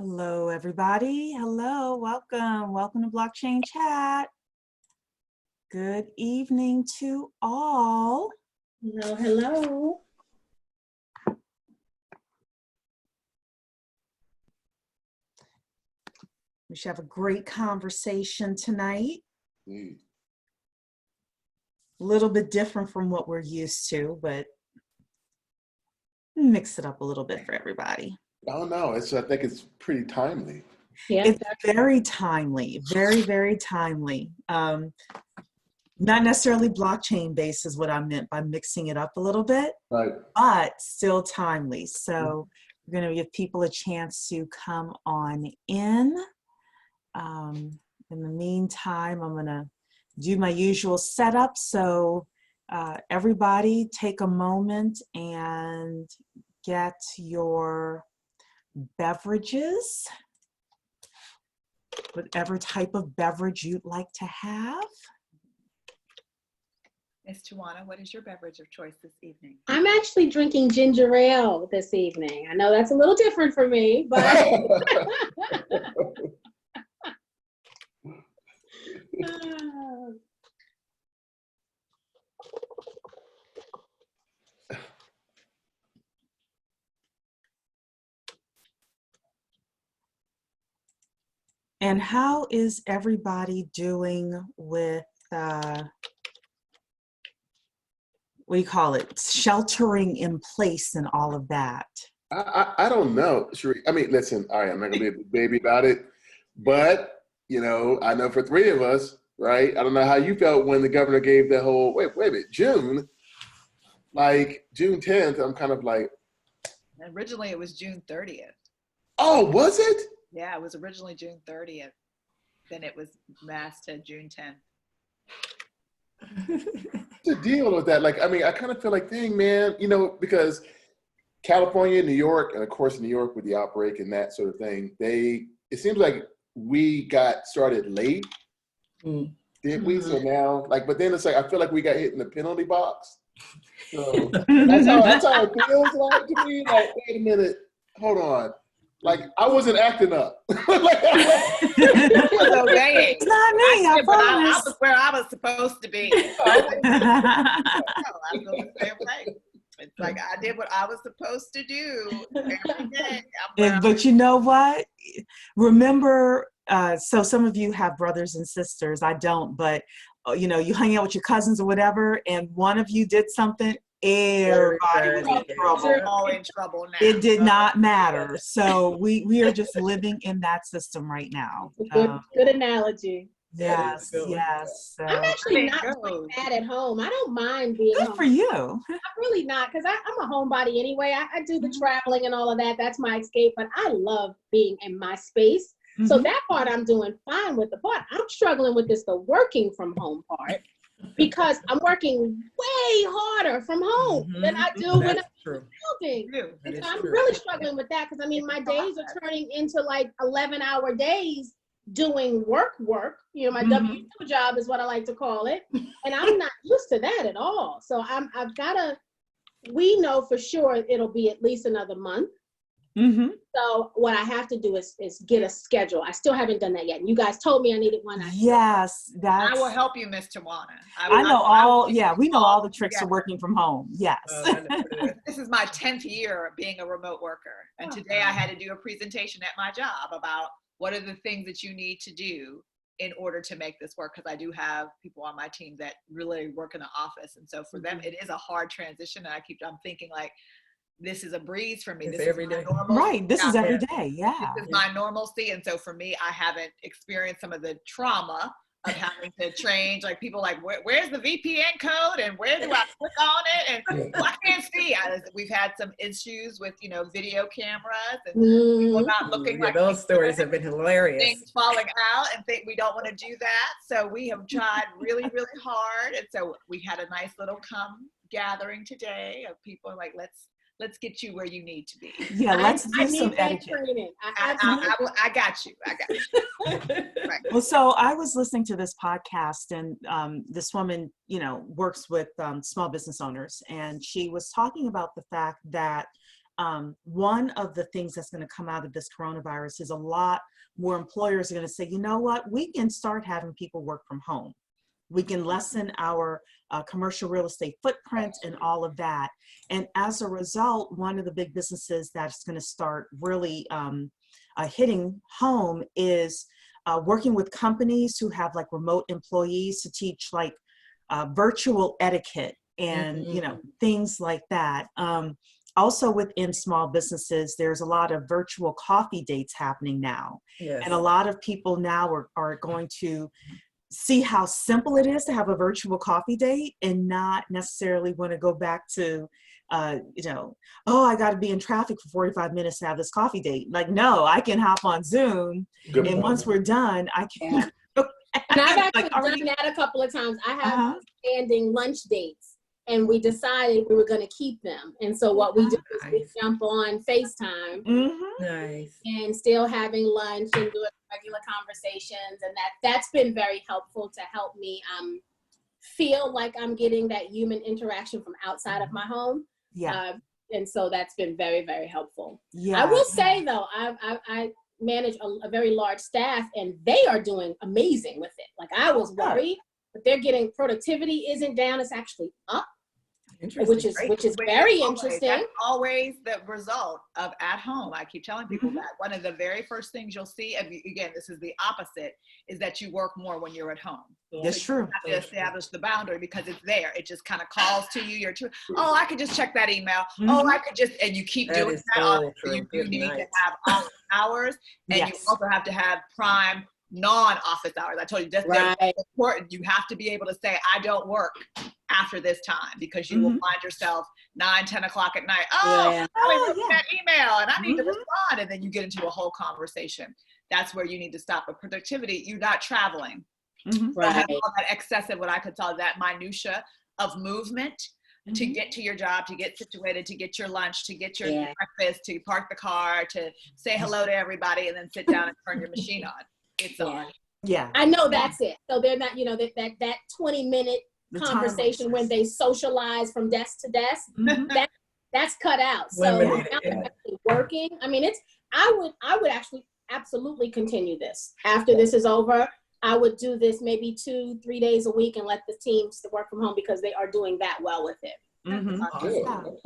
Hello, everybody. Hello, welcome. Welcome to Blockchain Chat. Good evening to all. Hello, hello. We should have a great conversation tonight. A little bit different from what we're used to, but mix it up a little bit for everybody. Oh no, I think it's pretty timely. Yeah. It's very timely, very, very timely. Not necessarily blockchain based is what I meant by mixing it up a little bit, Right. but still timely. So we're going to give people a chance to come on in. In the meantime, I'm going to do my usual setup. So everybody take a moment and get your beverages, whatever type of beverage you'd like to have. Ms. Tawana, what is your beverage of choice this evening? I'm actually drinking ginger ale this evening. I know that's a little different for me, but And how is everybody doing with, what do you call it, sheltering in place and all of that? I don't know, Sheree. I mean, listen, all right, I'm not gonna be a big baby about it, but you know, I know for three of us, right? I don't know how you felt when the governor gave the whole wait a minute, June 10th. I'm kind of like, Originally it was June 30th. oh, was it? Yeah, it was originally June 30th. Then it was masked to June 10th. What's the deal with that? Like, I mean, I kind of feel like, dang, man, you know, because California, New York, and of course New York with the outbreak and that sort of thing, it seems like we got started late, did we? So now, like, but then it's like, I feel like we got hit in the penalty box. So that's how it feels like to me. Like, wait a minute, hold on. Like, I wasn't acting up. It's obeying. It's not me, I promise. I was where I was supposed to be. I feel the same way. It's like I did what I was supposed to do every day. But you know what? Remember, so some of you have brothers and sisters. I don't, but you know, you hang out with your cousins or whatever, and one of you did something, everybody was in trouble. We're all in trouble now. It did not matter. So we are just living in that system right now. good analogy. Yes, yes. So. I'm actually not like bad at home. I don't mind being Good home. for you. I'm really not, because I'm a homebody anyway. I do the traveling and all of that. That's my escape, but I love being in my space. So that part I'm doing fine with. The part I'm struggling with is the working from home part, because I'm working way harder from home than I do when I'm building. And so I'm really struggling with that, because I mean, my days are turning into like 11-hour days doing work. You know, my W2 job is what I like to call it. And I'm not used to that at all. So we know for sure it'll be at least another month. So what I have to do is get a schedule. I still haven't done that yet. And you guys told me I needed one. Yes, I will help you, Miss Tawana. I know we know all the tricks of working from home. Yes. This is my 10th year of being a remote worker. And today I had to do a presentation at my job about what are the things that you need to do in order to make this work, because I do have people on my team that really work in the office. And so for them, it is a hard transition. And I'm thinking like, this is a breeze for me. This is every day. Right. This is every day. Yeah. This is my normalcy. And so for me, I haven't experienced some of the trauma of having to change. Like people like, where's the VPN code and where do I click on it? And I can't see. We've had some issues with, you know, video cameras and people not looking like those stories have been hilarious. Things falling out and think we don't want to do that. So we have tried really, really hard. And so we had a nice little gathering today of people like, let's get you where you need to be. Yeah, let's do some etiquette. I got you. Right. Well, so I was listening to this podcast, and this woman, you know, works with small business owners, and she was talking about the fact that one of the things that's going to come out of this coronavirus is a lot more employers are going to say, you know what, we can start having people work from home. We can lessen our commercial real estate footprint and all of that. And as a result, one of the big businesses that's going to start really hitting home is working with companies who have like remote employees to teach like virtual etiquette and, you know, things like that. Also within small businesses, there's a lot of virtual coffee dates happening now. Yes. And a lot of people now are going to see how simple it is to have a virtual coffee date and not necessarily want to go back to, you know, oh, I got to be in traffic for 45 minutes to have this coffee date. Like, no, I can hop on Zoom. Good and point. once we're done, I can. And I've actually Like, already- done that a couple of times. I have standing lunch dates, and we decided we were going to keep them. And so what we do is we jump on FaceTime Nice. and still having lunch and doing regular conversations, and that's been very helpful to help me feel like I'm getting that human interaction from outside of my home. Yeah. And so that's been very, very helpful. Yeah. I will say though, I manage a very large staff, and they are doing amazing with it. Like, I was worried, but they're getting, productivity isn't down, it's actually up, which is very interesting. That's always the result of at home. I keep telling people that one of the very first things you'll see, again, this is the opposite, is that you work more when you're at home. That's true. You have to establish the boundary because it's there. It just kind of calls to you. You're too, oh, I could just check that email. Oh, I could just, and you keep doing that. You need to have office hours, and you also have to have prime non-office hours. I told you that's important. You have to be able to say, I don't work after this time, because you will find yourself 9, 10 o'clock at night. I looked at that email and I need to respond. And then you get into a whole conversation. That's where you need to stop. But productivity, you're not traveling. I have all that excessive, what I could call that minutia of movement to get to your job, to get situated, to get your lunch, to get your breakfast, to park the car, to say hello to everybody, and then sit down and turn your machine on. It's on. Yeah. I know that's it. So they're not, you know, that 20-minute conversation when they socialize from desk to desk, that's cut out. So now they're actually working. I mean, I would actually absolutely continue this. After this is over, I would do this maybe 2-3 days a week and let the teams work from home, because they are doing that well with it. I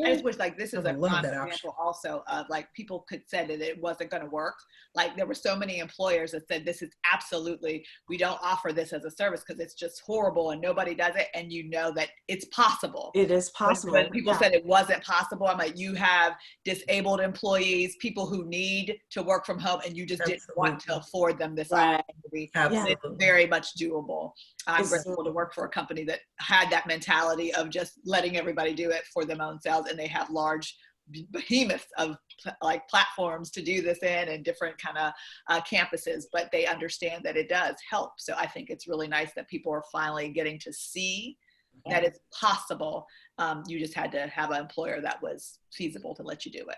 just wish, like, this is a prime example also of, like, people could say that it wasn't going to work. Like, there were so many employers that said, this is absolutely, we don't offer this as a service because it's just horrible and nobody does it. And you know that it's possible. It is possible. When people said it wasn't possible, I'm like, you have disabled employees, people who need to work from home, and you just didn't want to afford them this opportunity. It's very much doable. I'm grateful to work for a company that had that mentality of just letting everybody do it for their own selves, and they have large behemoths of like platforms to do this in, and different kind of campuses, but they understand that it does help. So I think it's really nice that people are finally getting to see that it's possible. You just had to have an employer that was feasible to let you do it.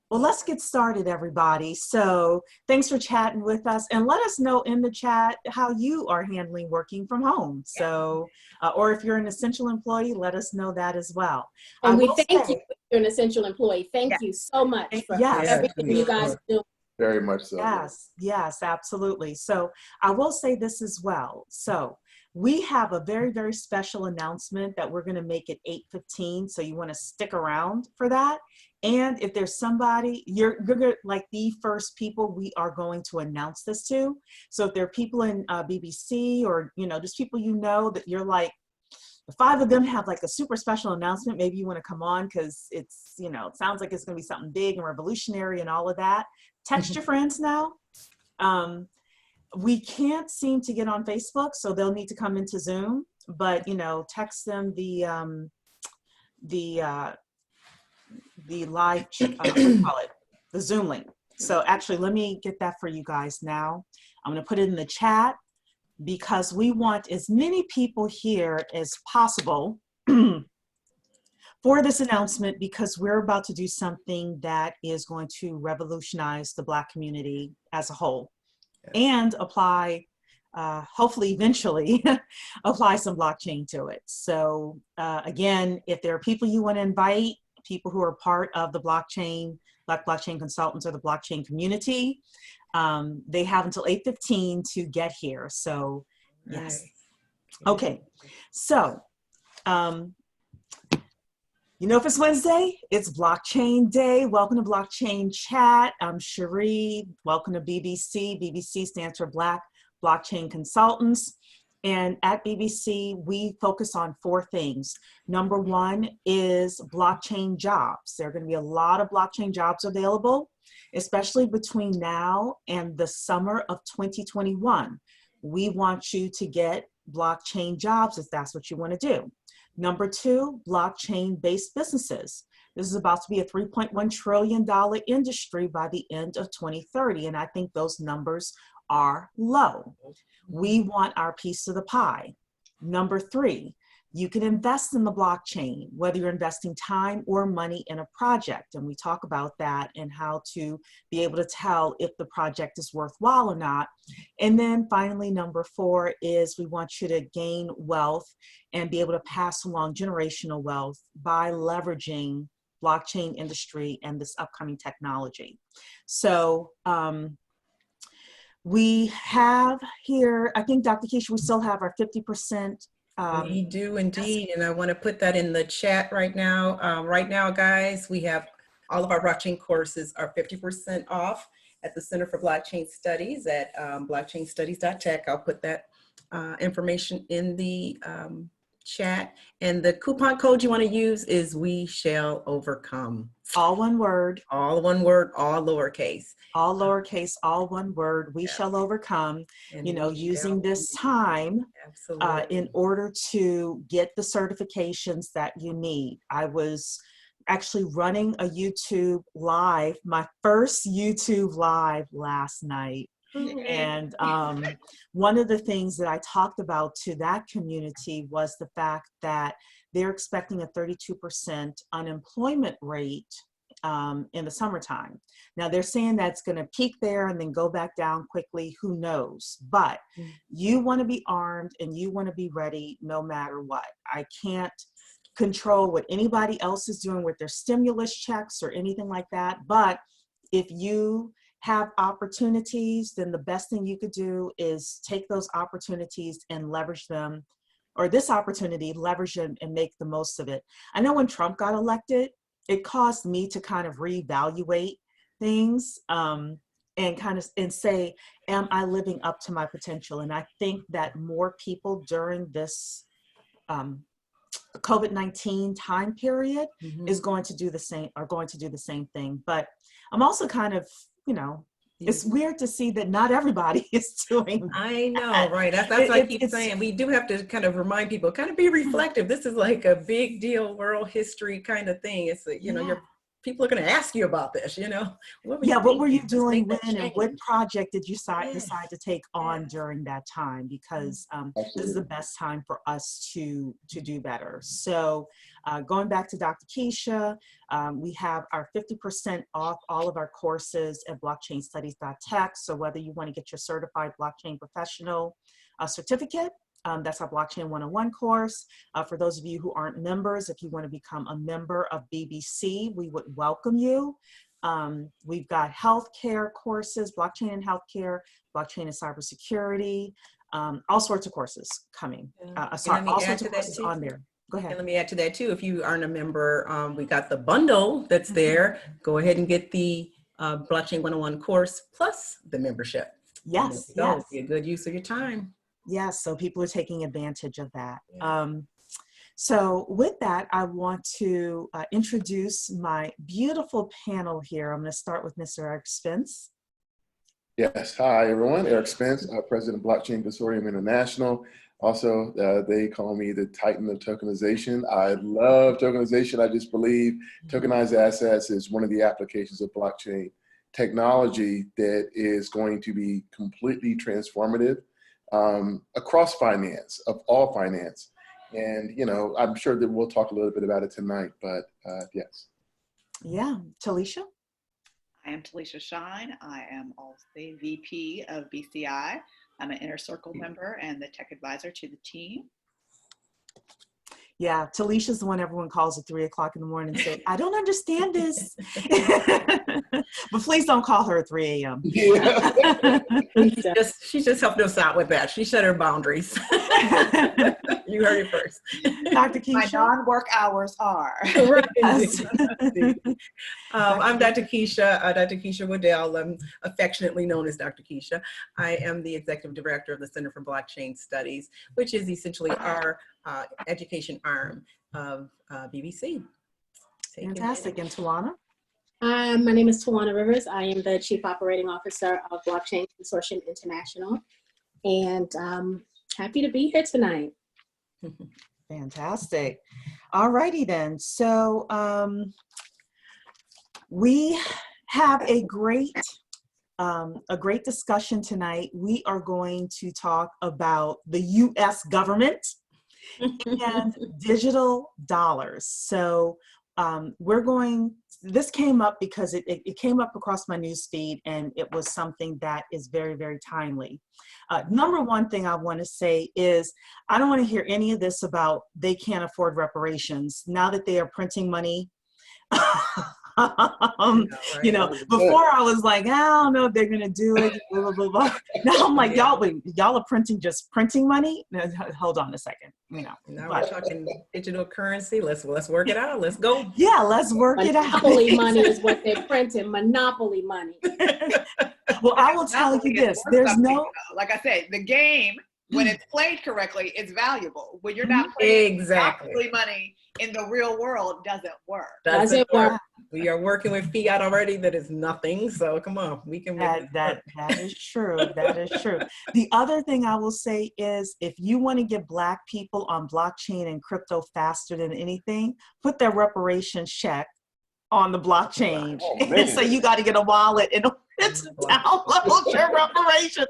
Well, let's get started, everybody. So thanks for chatting with us, and let us know in the chat how you are handling working from home. So, or if you're an essential employee, let us know that as well. And we thank you if you're an essential employee. Thank you so much for everything you guys do. Very much so. Yes, absolutely. So I will say this as well. So we have a very, very special announcement that we're going to make at 8:15. So you want to stick around for that. And if there's somebody, you're like the first people we are going to announce this to. So if there are people in BBC, or, you know, just people, you know, that you're like, the 5 of them have like a super special announcement, maybe you want to come on because it's, you know, it sounds like it's going to be something big and revolutionary and all of that. Text your friends now. We can't seem to get on Facebook, so they'll need to come into Zoom, but, you know, text them the live, what do you call it? The Zoom link. So actually, let me get that for you guys now. I'm going to put it in the chat, because we want as many people here as possible for this announcement, because we're about to do something that is going to revolutionize the Black community as a whole, and apply, hopefully eventually, apply some blockchain to it. So again, if there are people you want to invite, people who are part of the blockchain, Black blockchain consultants or the blockchain community. They have until 8:15 to get here. So yes. Okay. So, you know, if it's Wednesday, it's Blockchain Day. Welcome to Blockchain Chat. I'm Cherie. Welcome to BBC. BBC stands for Black Blockchain Consultants. And at BBC, we focus on 4 things. Number 1 is blockchain jobs. There are going to be a lot of blockchain jobs available, especially between now and the summer of 2021. We want you to get blockchain jobs if that's what you want to do. Number 2, blockchain-based businesses. This is about to be a $3.1 trillion industry by the end of 2030, and I think those numbers are low. We want our piece of the pie. Number 3, you can invest in the blockchain, whether you're investing time or money in a project, and we talk about that and how to be able to tell if the project is worthwhile or not. And then finally, number 4 is we want you to gain wealth and be able to pass along generational wealth by leveraging blockchain industry and this upcoming technology. So we have here, I think, Dr. Keisha, we still have our 50%. We do indeed, and I want to put that in the chat right now. Right now, guys, we have all of our blockchain courses are 50% off at the Center for Blockchain Studies at blockchainstudies.tech. I'll put that information in the chat. And the coupon code you want to use is "We Shall Overcome." All one word. All one word, all lowercase. All lowercase, all one word. We shall overcome, And you know, using this time in order to get the certifications that you need. I was actually running a YouTube live, my first YouTube live last night. And one of the things that I talked about to that community was the fact that they're expecting a 32% unemployment rate in the summertime. Now they're saying that's going to peak there and then go back down quickly. Who knows? But you want to be armed and you want to be ready no matter what. I can't control what anybody else is doing with their stimulus checks or anything like that. But if you have opportunities, then the best thing you could do is take those opportunities and leverage them, or this opportunity, leverage them and make the most of it. I know when Trump got elected, it caused me to kind of reevaluate things and kind of say, am I living up to my potential? And I think that more people during this COVID-19 time period is going to do the same, are going to do the same thing. But I'm also kind of, you know, it's weird to see that not everybody is doing that. I know, right? That's what I keep saying. We do have to kind of remind people, kind of be reflective. This is like a big deal, world history kind of thing. It's, you know, people are going to ask you about this, you know. What were you doing when, and what project did you decide to take on during that time? Because this is the best time for us to do better. So going back to Dr. Keisha, we have our 50% off all of our courses at blockchainstudies.tech. So whether you want to get your certified blockchain professional certificate, that's our Blockchain 101 course. For those of you who aren't members, if you want to become a member of BBC, we would welcome you. We've got healthcare courses, blockchain and healthcare, blockchain and cybersecurity, all sorts of courses coming. All sorts of courses on there. Go ahead. And let me add to that too. If you aren't a member, we got the bundle that's there. Go ahead and get the Blockchain 101 course plus the membership. Yes, yes. Be a good use of your time. Yes, so people are taking advantage of that. So with that, I want to introduce my beautiful panel here. I'm going to start with Mr. Eric Spence. Yes, hi everyone. Eric Spence, President of Blockchain Consortium International. Also, they call me the Titan of tokenization. I love tokenization. I just believe tokenized assets is one of the applications of blockchain technology that is going to be completely transformative across finance, of all finance. And, you know, I'm sure that we'll talk a little bit about it tonight, but yes. Yeah, Talisha? I am Talisha Shine. I am also the VP of BCI. I'm an Inner Circle member and the tech advisor to the team. Yeah, Talisha's the one everyone calls at 3 o'clock in the morning and say, I don't understand this. But please don't call her at 3 a.m. Yeah. She's just helping us out with that. She set her boundaries. You heard it first. Dr. My Keisha? non-work hours are. Yes. I'm Dr. Keisha Waddell. I'm affectionately known as Dr. Keisha. I am the Executive Director of the Center for Blockchain Studies, which is essentially our education arm of BBC. Fantastic. And Tawana? My name is Tawana Rivers. I am the Chief Operating Officer of Blockchain Consortium International, and happy to be here tonight. Fantastic. All righty then. So we have a great discussion tonight. We are going to talk about the U.S. government and digital dollars. So this came up because it came up across my news feed, and it was something that is very, very timely. Number one thing I want to say is I don't want to hear any of this about they can't afford reparations now that they are printing money. You know, before I was like, I don't know if they're gonna do it, blah, blah, blah, blah. Now I'm like, y'all are printing money? No, hold on a second, you know. Now we're talking digital currency. Let's work it out. Let's go. Yeah, let's work it out. Monopoly money is what they're printing. Monopoly money. Well, I will tell you this: there's no, like I said, the game, when it's played correctly, is valuable. When you're not playing monopoly money in the real world, doesn't work. Doesn't work. We are working with fiat already. That is nothing. So come on, we can make that is true. That is true. The other thing I will say is, if you want to get Black people on blockchain and crypto faster than anything, put their reparations check on the blockchain. Oh, so you got to get a wallet in order to download your reparations.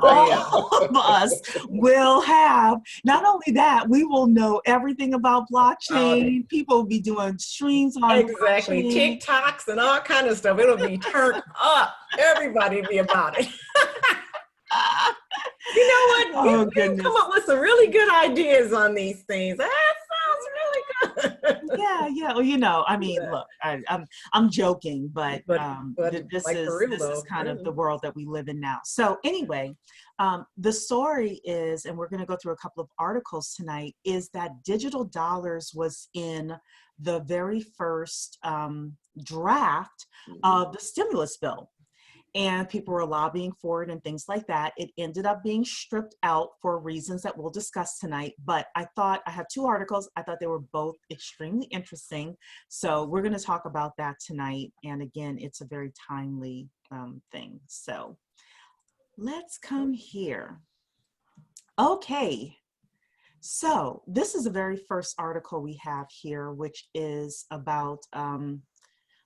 All of us will have, not only that, we will know everything about blockchain. People will be doing streams on blockchain. TikToks and all kind of stuff. It'll be turned up. Everybody will be about it. You know what? We come up with some really good ideas on these things. That sounds really good. Yeah. Well, you know, I mean, look, I'm joking, but this is kind of the world that we live in now. So anyway, the story is, and we're going to go through a couple of articles tonight, is that digital dollars was in the very first draft of the stimulus bill. And people were lobbying for it and things like that. It ended up being stripped out for reasons that we'll discuss tonight. But I thought, I have two articles. I thought they were both extremely interesting. So we're going to talk about that tonight. And again, it's a very timely thing. So let's come here. Okay. So this is the very first article we have here, which is about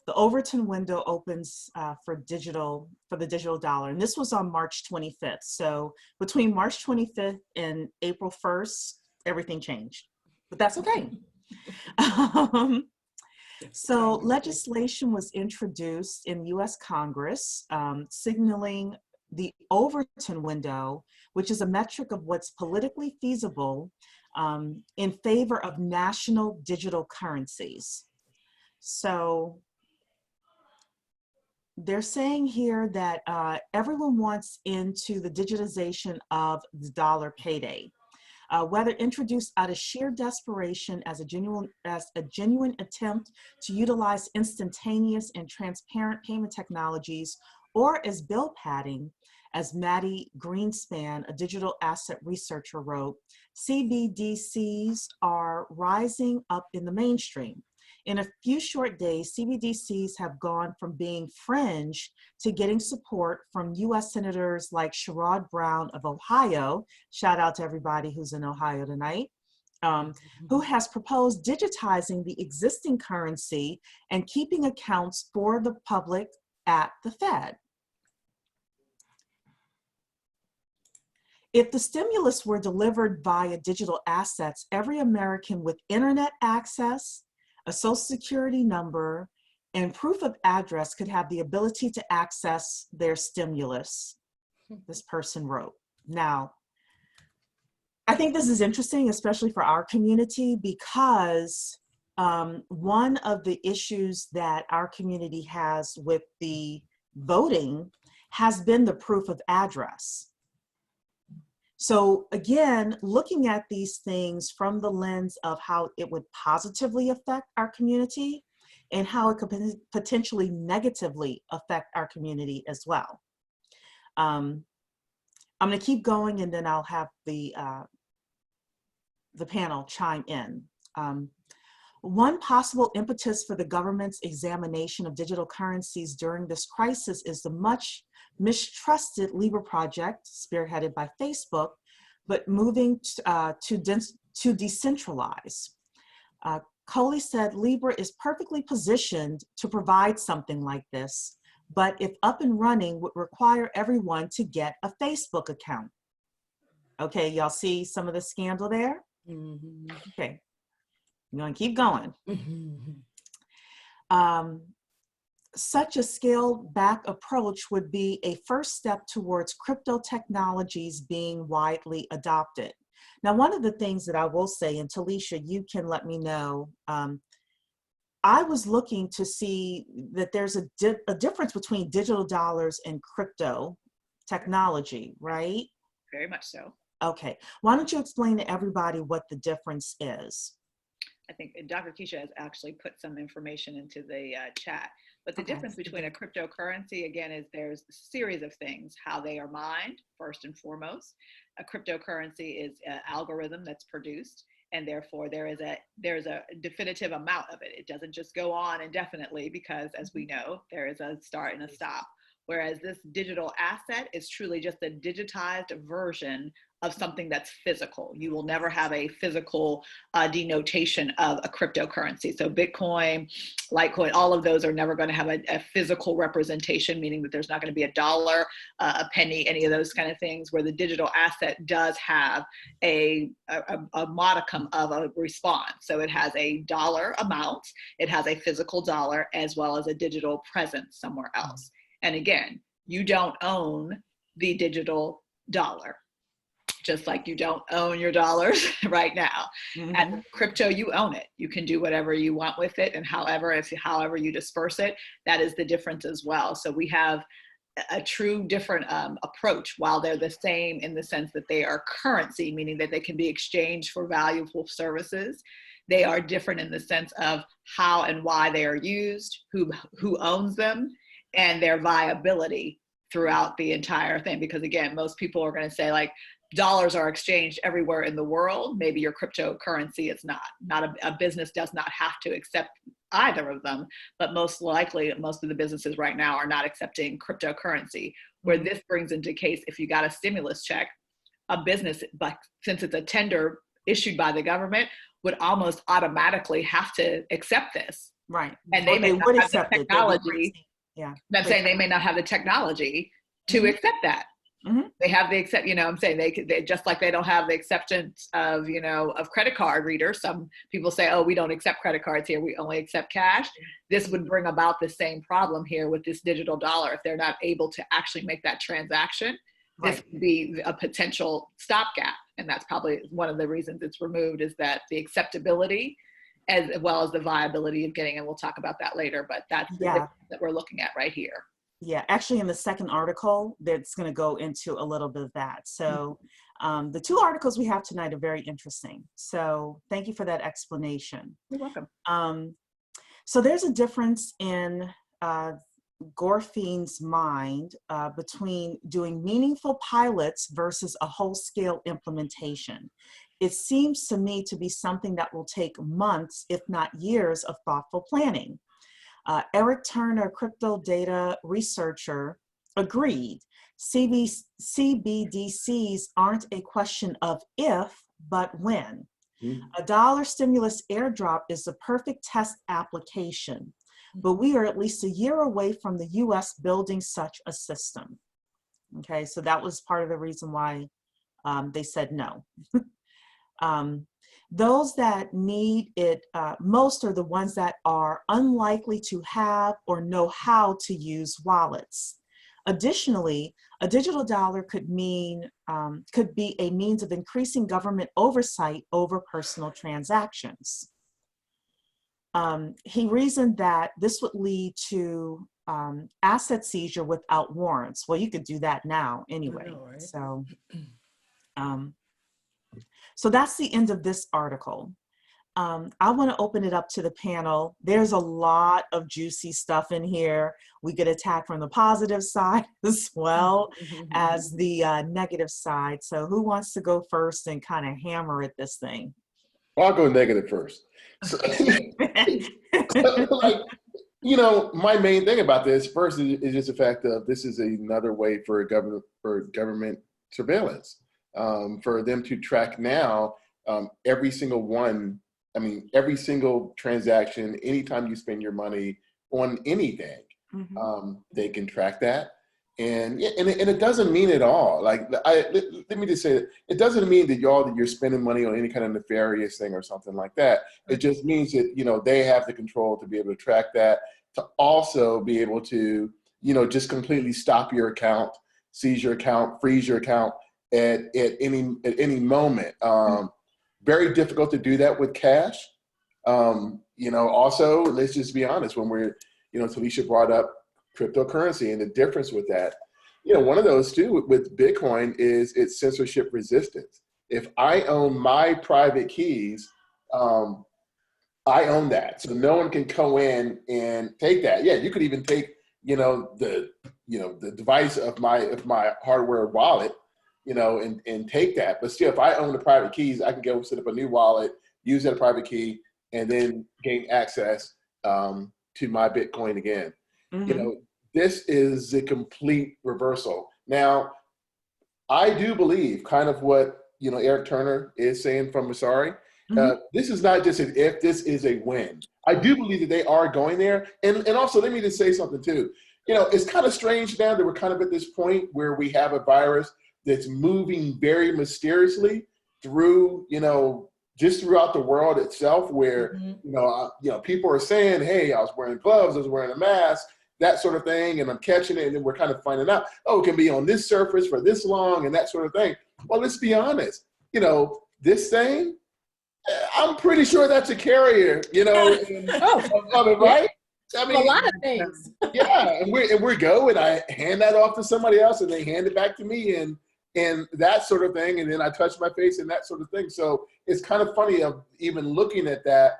the Overton window opens for the digital dollar. And this was on March 25th. So between March 25th and April 1st, everything changed, but that's okay. So legislation was introduced in US Congress, signaling the Overton window, which is a metric of what's politically feasible in favor of national digital currencies. So they're saying here that everyone wants into the digitization of the dollar payday, whether introduced out of sheer desperation as a genuine attempt to utilize instantaneous and transparent payment technologies, or as bill padding, as Maddie Greenspan, a digital asset researcher, wrote, CBDCs are rising up in the mainstream. In a few short days, CBDCs have gone from being fringe to getting support from US Senators like Sherrod Brown of Ohio, shout out to everybody who's in Ohio tonight, who has proposed digitizing the existing currency and keeping accounts for the public at the Fed. If the stimulus were delivered via digital assets, every American with internet access, a social security number, and proof of address could have the ability to access their stimulus, this person wrote. Now, I think this is interesting, especially for our community, because one of the issues that our community has with the voting has been the proof of address. So again, looking at these things from the lens of how it would positively affect our community and how it could potentially negatively affect our community as well. I'm going to keep going, and then I'll have the panel chime in. One possible impetus for the government's examination of digital currencies during this crisis is the much mistrusted Libra project, spearheaded by Facebook, but moving to decentralize. Coley said Libra is perfectly positioned to provide something like this, but if up and running, would require everyone to get a Facebook account. Okay, y'all see some of the scandal there? Mm-hmm. Okay, I'm going to keep going. Mm-hmm. Such a scaled back approach would be a first step towards crypto technologies being widely adopted. Now, one of the things that I will say, and Talisha, you can let me know, I was looking to see that there's a difference between digital dollars and crypto technology, right? Very much so. Okay, why don't you explain to everybody what the difference is? I think Dr. Keisha has actually put some information into the chat. But the difference between a cryptocurrency, again, is there's a series of things, how they are mined, first and foremost. A cryptocurrency is an algorithm that's produced, and therefore there's a definitive amount of it. It doesn't just go on indefinitely because, as we know, there is a start and a stop. Whereas this digital asset is truly just a digitized version of something that's physical. You will never have a physical denotation of a cryptocurrency. So Bitcoin, Litecoin, all of those are never going to have a physical representation, meaning that there's not going to be a dollar, a penny, any of those kind of things, where the digital asset does have a modicum of a response. So it has a dollar amount, it has a physical dollar, as well as a digital presence somewhere else. And again, you don't own the digital dollar, just like you don't own your dollars right now. Mm-hmm. And crypto, you own it. You can do whatever you want with it, and however you disperse it, that is the difference as well. So we have a true different approach, while they're the same in the sense that they are currency, meaning that they can be exchanged for valuable services. They are different in the sense of how and why they are used, who owns them, and their viability throughout the entire thing. Because again, most people are going to say, like, dollars are exchanged everywhere in the world. Maybe your cryptocurrency is not. A business does not have to accept either of them, but most likely, most of the businesses right now are not accepting cryptocurrency. Where this brings into case, if you got a stimulus check, a business, but since it's a tender issued by the government, would almost automatically have to accept this. Right. And they may not have the technology. Yeah. I'm saying they may not have the technology to accept that. Mm-hmm. They have the I'm saying they just like they don't have the acceptance of, of credit card readers. Some people say, oh, we don't accept credit cards here. We only accept cash. This would bring about the same problem here with this digital dollar. If they're not able to actually make that transaction, this would be a potential stopgap. And that's probably one of the reasons it's removed, is that the acceptability as well as the viability of getting, and we'll talk about that later, but that's the difference that we're looking at right here. Yeah, actually in the second article, that's going to go into a little bit of that. So the two articles we have tonight are very interesting. So thank you for that explanation. You're welcome. So there's a difference in Gorfein's mind between doing meaningful pilots versus a whole-scale implementation. It seems to me to be something that will take months, if not years, of thoughtful planning. Eric Turner, crypto data researcher, agreed. CBDCs aren't a question of if, but when. A dollar stimulus airdrop is the perfect test application, but we are at least a year away from the US building such a system. Okay, so that was part of the reason why they said no. Those that need it most are the ones that are unlikely to have or know how to use wallets. Additionally, a digital dollar could be a means of increasing government oversight over personal transactions. He reasoned that this would lead to asset seizure without warrants. Well, you could do that now anyway. I know, right? So that's the end of this article. I want to open it up to the panel. There's a lot of juicy stuff in here. We get attacked from the positive side as well as the negative side. So who wants to go first and kind of hammer at this thing? Well, I'll go negative first. So, like, you know, my main thing about this first is just the fact of this is another way for government surveillance, for them to track now every single one. I mean, every single transaction, anytime you spend your money on anything, they can track that. And it doesn't mean at all. Like, let me just say that it doesn't mean that you're spending money on any kind of nefarious thing or something like that. It just means that, you know, they have the control to be able to track that, to also be able to, you know, just completely stop your account, seize your account, freeze your account at any moment. Very difficult to do that with cash. You know, also, let's just be honest, when we're, you know, Talisha brought up cryptocurrency and the difference with that. You know, one of those too with Bitcoin is its censorship resistance. If I own my private keys, I own that. So no one can go in and take that. Yeah, you could even take, you know, the device of my hardware wallet, you know, and take that. But still, if I own the private keys, I can go set up a new wallet, use that private key, and then gain access to my Bitcoin again. You know, this is a complete reversal. Now, I do believe kind of what, you know, Eric Turner is saying from Masari. This is not just an if, this is a when. I do believe that they are going there. And also, let me just say something too. You know, it's kind of strange now that we're kind of at this point where we have a virus that's moving very mysteriously through, you know, just throughout the world itself, where, you know, people are saying, hey, I was wearing gloves, I was wearing a mask, that sort of thing, and I'm catching it, and then we're kind of finding out, oh, it can be on this surface for this long, and that sort of thing. Well, let's be honest. You know, this thing, I'm pretty sure that's a carrier, you know, of it, right? I mean, a lot of things. Yeah, and we go, and I hand that off to somebody else, and they hand it back to me, and that sort of thing, and then I touch my face and that sort of thing. So it's kind of funny of even looking at that.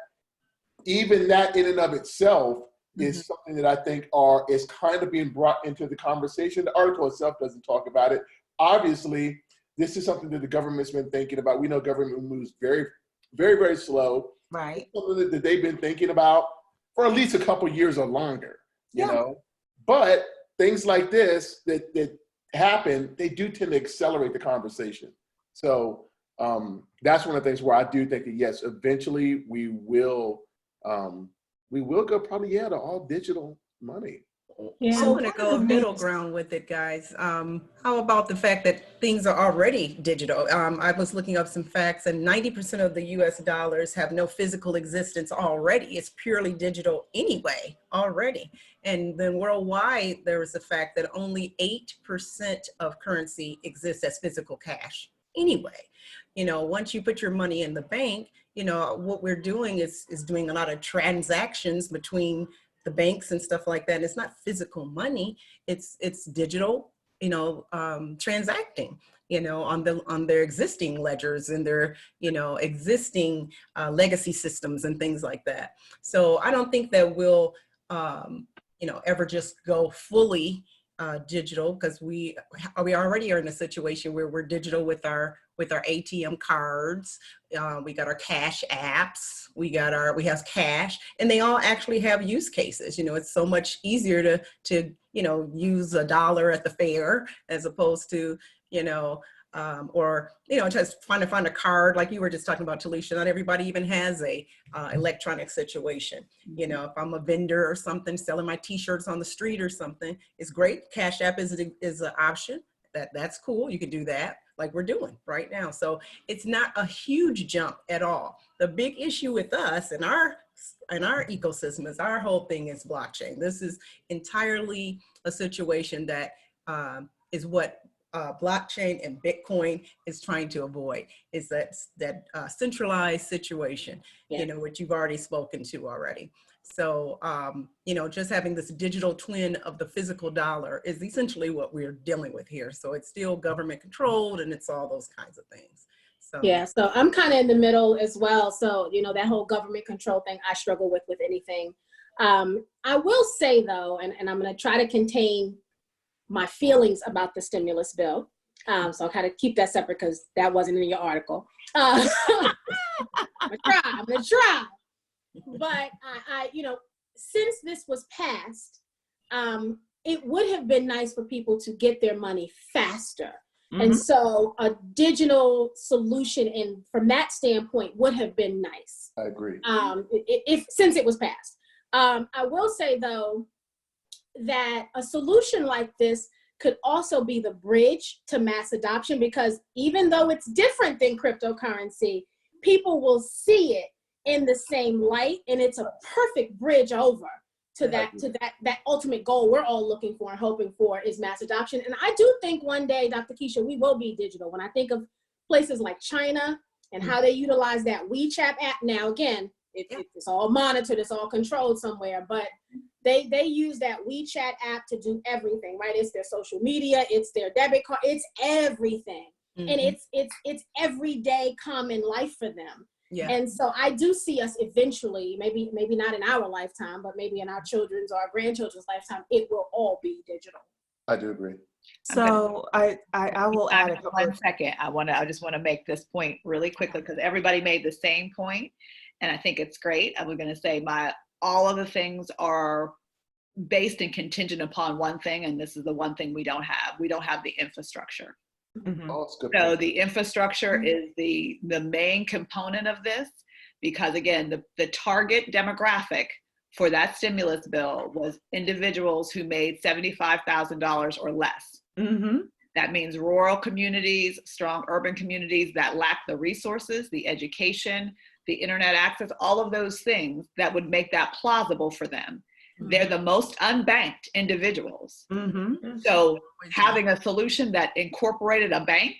Even that in and of itself is something that I think is kind of being brought into the conversation. The article itself doesn't talk about it. Obviously, this is something that the government's been thinking about. We know government moves very, very, very slow. Right. It's something that they've been thinking about for at least a couple years or longer, you know. But things like this that happen, they do tend to accelerate the conversation. So that's one of the things where I do think that, yes, eventually we will go probably, to all digital money. Yeah. I want to go a middle ground with it, guys. How about the fact that things are already digital? I was looking up some facts, and 90% of the US dollars have no physical existence already. It's purely digital anyway, already. And then worldwide, there is the fact that only 8% of currency exists as physical cash anyway. You know, once you put your money in the bank, you know, what we're doing is doing a lot of transactions between the banks and stuff like that. And it's not physical money, it's digital, you know, transacting, you know, on their existing ledgers and their, you know, existing legacy systems and things like that. So I don't think that we'll, you know, ever just go fully digital, because we already are in a situation where we're digital with our ATM cards. We got our cash apps, we have cash, and they all actually have use cases. You know, it's so much easier to you know, use $1 at the fair as opposed to, you know, or, you know, just find a card like you were just talking about, Talisha. Not everybody even has a electronic situation. You know, if I'm a vendor or something selling my t-shirts on the street or something, it's great. Cash App is an option. That's cool. You can do that like we're doing right now. So it's not a huge jump at all. The big issue with us and our ecosystem is our whole thing is blockchain. This is entirely a situation that is what blockchain and Bitcoin is trying to avoid, is that centralized situation, Yeah. you know, which you've already spoken to already. So, you know, just having this digital twin of the physical dollar is essentially what we're dealing with here. So it's still government controlled and it's all those kinds of things. So yeah, so I'm kind of in the middle as well. So, you know, that whole government control thing, I struggle with anything. I will say though, and I'm going to try to contain my feelings about the stimulus bill. So I'll kind of keep that separate because that wasn't in your article. I'm gonna try. But I, you know, since this was passed, it would have been nice for people to get their money faster. Mm-hmm. And so a digital solution, and from that standpoint, would have been nice. I agree. Since it was passed. I will say though, that a solution like this could also be the bridge to mass adoption, because even though it's different than cryptocurrency, people will see it in the same light, and it's a perfect bridge over to that ultimate goal we're all looking for and hoping for, is mass adoption. And I do think one day, Dr. Keisha, we will be digital. When I think of places like China and how they utilize that WeChat app, now again, it's all monitored, it's all controlled somewhere, but they use that WeChat app to do everything, right? It's their social media, it's their debit card, it's everything. Mm-hmm. And it's everyday common life for them. Yeah. And so I do see us eventually, maybe not in our lifetime, but maybe in our children's or our grandchildren's lifetime, it will all be digital. I do agree. So I will add a 1 second. I just want to make this point really quickly, because everybody made the same point, and I think it's great. I was going to say all of the things are based and contingent upon one thing, and this is the one thing we don't have. We don't have the infrastructure. Mm-hmm. Oh, so the infrastructure is the main component of this, because again, the target demographic for that stimulus bill was individuals who made $75,000 or less. Mm-hmm. That means rural communities, strong urban communities that lack the resources, the education, the internet access, all of those things that would make that plausible for them. They're the most unbanked individuals. Mm-hmm. So having a solution that incorporated a bank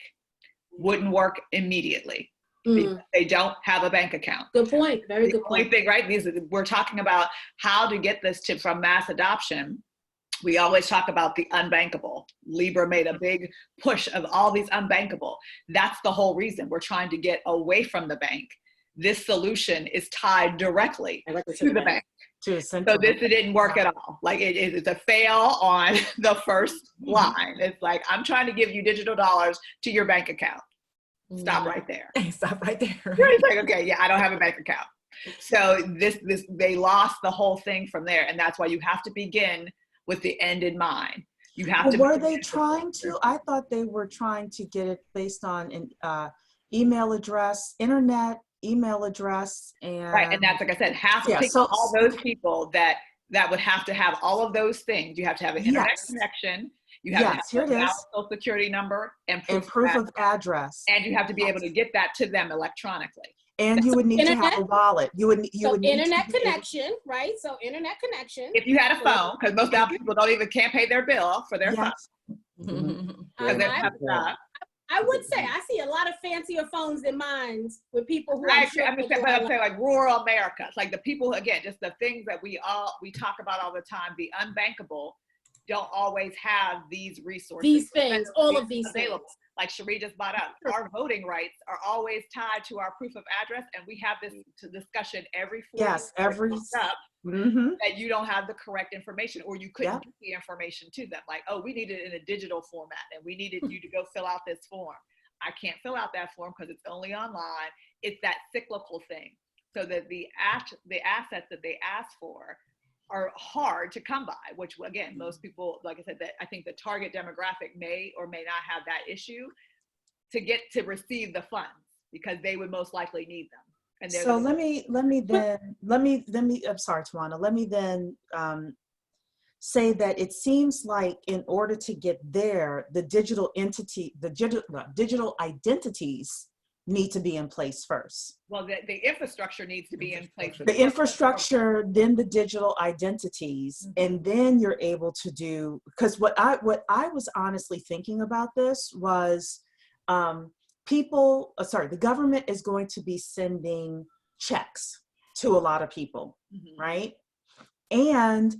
wouldn't work immediately because they don't have a bank account. Good point. Very good point. The only thing, right? We're talking about how to get this from mass adoption. We always talk about the unbankable. Libra made a big push of all these unbankable. That's the whole reason we're trying to get away from the bank. This solution is tied directly to the bank. So it didn't work at all. Like it's a fail on the first line. It's like, I'm trying to give you digital dollars to your bank account. Stop right there. Stop right there. It's like, okay, yeah, I don't have a bank account. So they lost the whole thing from there. And that's why you have to begin with the end in mind. You have to. Were they trying to? I thought they were trying to get it based on an email address, internet, email address, and right. And that's, like I said, all those people that would have to have all of those things. You have to have an internet connection. You have to have a social security number and proof of address. And you have to be able to get that to them electronically. And you would need to have a wallet. You would need internet connection, right? So internet connection. If you had a phone, because most people can't pay their bill for their phone. Mm-hmm. I would say I see a lot of fancier phones than mine with people who I'm saying like rural America. It's like the people, again, just the things that we talk about all the time. The unbankable don't always have these resources. These things, all of these available. Things. Like Cherie just brought up, our voting rights are always tied to our proof of address, and we have this discussion every 4 years. Every up that you don't have the correct information, or you couldn't get the information to them. Like, oh, we need it in a digital format, and we needed you to go fill out this form. I can't fill out that form because it's only online. It's that cyclical thing. So that the assets that they ask for are hard to come by, which again, most people, like I said, that I think the target demographic may or may not have that issue to receive the funds, because they would most likely need them. And so let me I'm sorry, Tawana, let me then say that it seems like in order to get there, the digital identities need to be in place first. Well, the infrastructure needs to be in place. The infrastructure, then the digital identities, and then you're able to do, because what I was honestly thinking about this was the government is going to be sending checks to a lot of people, right? And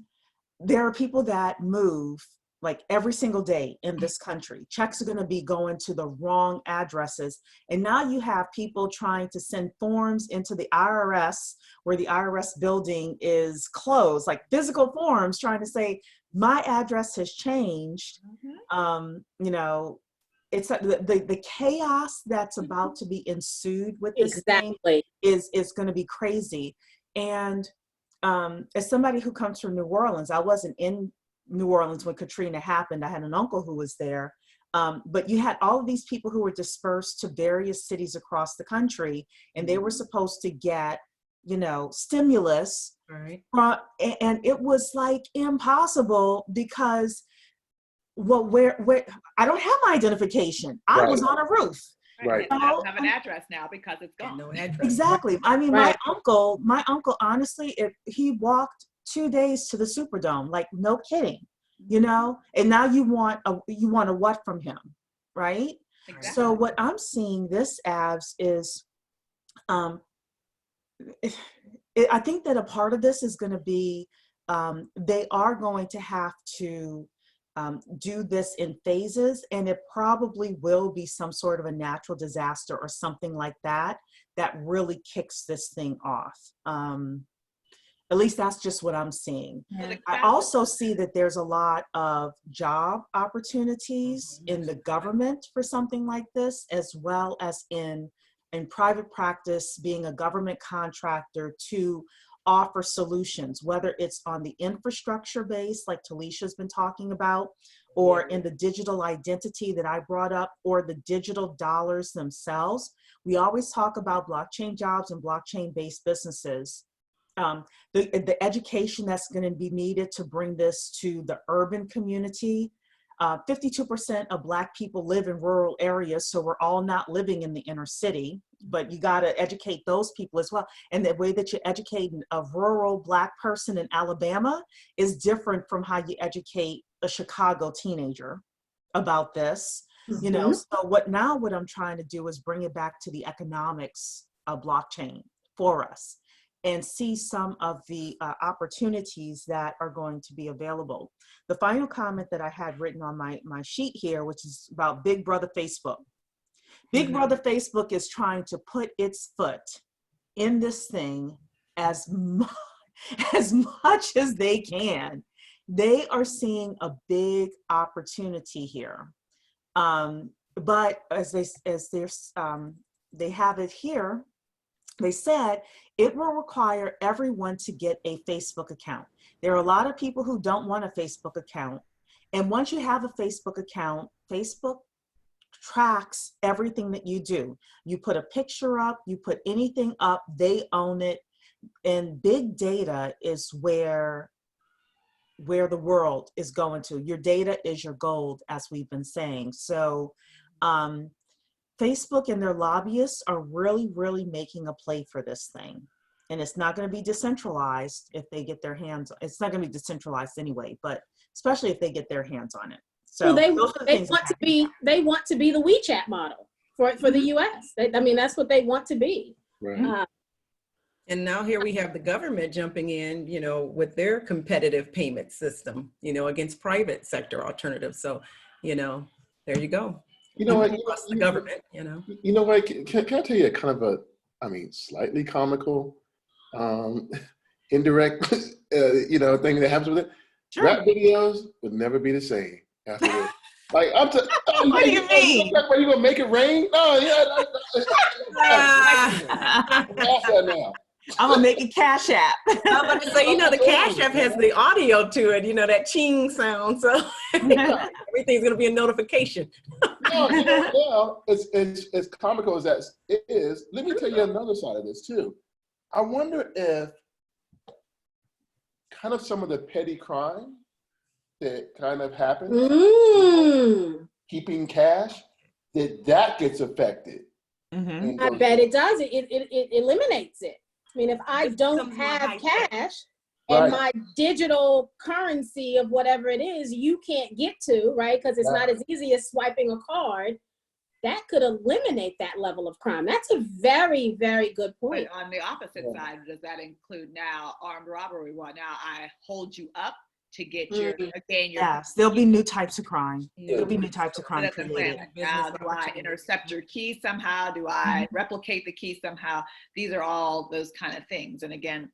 there are people that move like every single day in this country. Checks are going to be going to the wrong addresses. And now you have people trying to send forms into the IRS where the IRS building is closed, like physical forms trying to say, my address has changed. You know, it's the chaos that's about to be ensued with this thing is going to be crazy. And as somebody who comes from New Orleans, I wasn't in New Orleans when Katrina happened. I had an uncle who was there. But you had all of these people who were dispersed to various cities across the country, and they were supposed to get, you know, stimulus. Right. And it was like impossible because, well, where I don't have my identification. I was on a roof. Right. I don't have an address now because it's gone. No address. Exactly. I mean, my uncle, honestly, he walked 2 days to the Superdome, like no kidding, you know, and now you want a what from him, right? Exactly. So what I'm seeing this as is, I think that a part of this is going to be, they are going to have to do this in phases, and it probably will be some sort of a natural disaster or something like that really kicks this thing off. At least that's just what I'm seeing. Yeah. I also see that there's a lot of job opportunities in the government for something like this, as well as in private practice, being a government contractor to offer solutions, whether it's on the infrastructure base, like Talisha's been talking about, or in the digital identity that I brought up, or the digital dollars themselves. We always talk about blockchain jobs and blockchain-based businesses. The education that's going to be needed to bring this to the urban community. 52% of Black people live in rural areas, so we're all not living in the inner city, but you got to educate those people as well. And the way that you educate a rural Black person in Alabama is different from how you educate a Chicago teenager about this. You know, so what I'm trying to do is bring it back to the economics of blockchain for us, and see some of the opportunities that are going to be available. The final comment that I had written on my sheet here, which is about Big Brother Facebook. Big Brother Facebook is trying to put its foot in this thing as much as they can. They are seeing a big opportunity here. But as they have it here, they said it will require everyone to get a Facebook account. There are a lot of people who don't want a Facebook account. And once you have a Facebook account, Facebook tracks everything that you do. You put a picture up, you put anything up, they own it. And big data is where the world is going to. Your data is your gold, as we've been saying. So Facebook and their lobbyists are really, really making a play for this thing. And it's not going to be decentralized if they get their hands, it's not going to be decentralized anyway, but especially if they get their hands on it. So they want to be the WeChat model for the US. That's what they want to be. Right. And now here we have the government jumping in, you know, with their competitive payment system, you know, against private sector alternatives. So, you know, there you go. You know what? The government, you know. You know what? Can I tell you a kind of slightly comical, indirect, thing that happens with it? Sure. Rap videos would never be the same after this. Like, what do you mean? Are you gonna make it rain? No, yeah. Now. I'm gonna make a Cash App. I'm about to say, you know, the Cash App has the audio to it, you know, that ching sound. So everything's gonna be a notification. No, it's comical as that it is. Let me tell you another side of this too. I wonder if kind of some of the petty crime that kind of happens, keeping cash, that gets affected And I goes, bet it does. It eliminates it. I mean, if I It don't becomes more have high-tech. cash Right. and my digital currency of whatever it is, you can't get to, right? Because it's Right. not as easy as swiping a card. That could eliminate that level of crime. That's a very, very good point. But on the opposite Yeah. side, does that include now armed robbery? Well, now I hold you up to get your, again, your Yes, there'll be new types of crime. There'll be Yeah. new types of crime That's what I'm saying. created. Like, now, do I intercept your key somehow? Do I replicate the key somehow? These are all those kind of things. And again,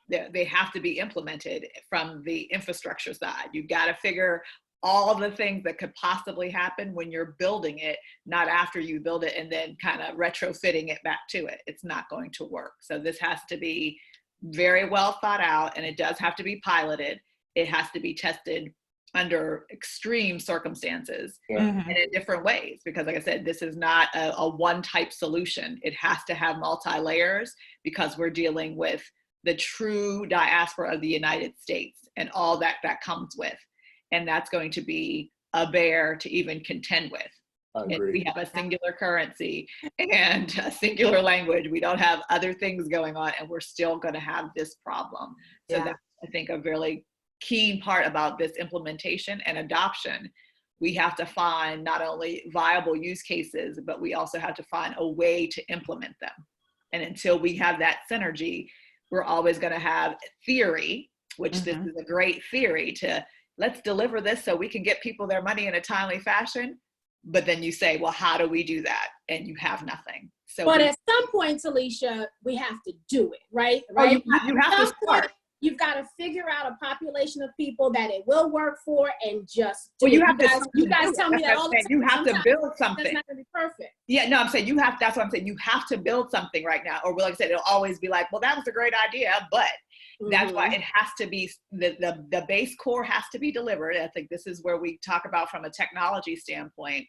they have to be implemented from the infrastructure side. You've got to figure all the things that could possibly happen when you're building it, not after you build it and then kind of retrofitting it back to it. It's not going to work. So this has to be very well thought out, and it does have to be piloted. It has to be tested under extreme circumstances and in different ways, because like I said, this is not a one type solution. It has to have multi-layers, because we're dealing with the true diaspora of the United States and all that comes with. And that's going to be a bear to even contend with. I agree. We have a singular currency and a singular language. We don't have other things going on, and we're still going to have this problem. So that's, I think, a really key part about this implementation and adoption. We have to find not only viable use cases, but we also have to find a way to implement them. And until we have that synergy, we're always going to have theory, which this is a great theory to let's deliver this so we can get people their money in a timely fashion. But then you say, well, how do we do that? And you have nothing. So, but at some point, Talisha, we have to do it, right? Right. You have to start. You've got to figure out a population of people that it will work for and just do you it. have You guys tell me that all the time. You have to build something. That's not going to be perfect. Yeah, no, I'm saying you have, that's what I'm saying. You have to build something right now. Or like I said, it'll always be like, well, that was a great idea, but that's why it has to be, the base core has to be delivered. I think this is where we talk about from a technology standpoint,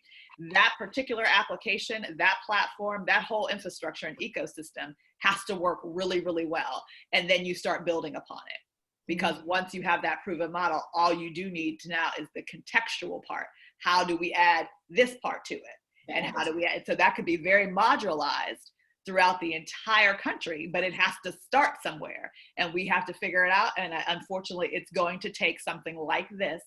that particular application, that platform, that whole infrastructure and ecosystem has to work really, really well. And then you start building upon it. Because once you have that proven model, all you do need to now is the contextual part. How do we add this part to it? And how do we add? So that could be very modularized throughout the entire country, but it has to start somewhere. And we have to figure it out. And unfortunately, it's going to take something like this,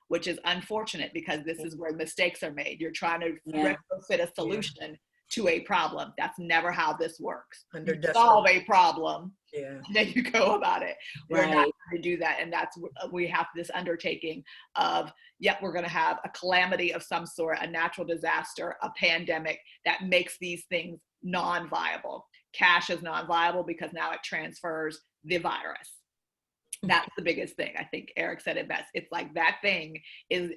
which is unfortunate because this is where mistakes are made. You're trying to retrofit a solution to a problem. That's never how this works. You solve a problem, then you go about it. We're not going to do that. And that's, we have this undertaking of, we're going to have a calamity of some sort, a natural disaster, a pandemic that makes these things non-viable. Cash is non-viable because now it transfers the virus. That's the biggest thing. I think Eric said it best. It's like that thing is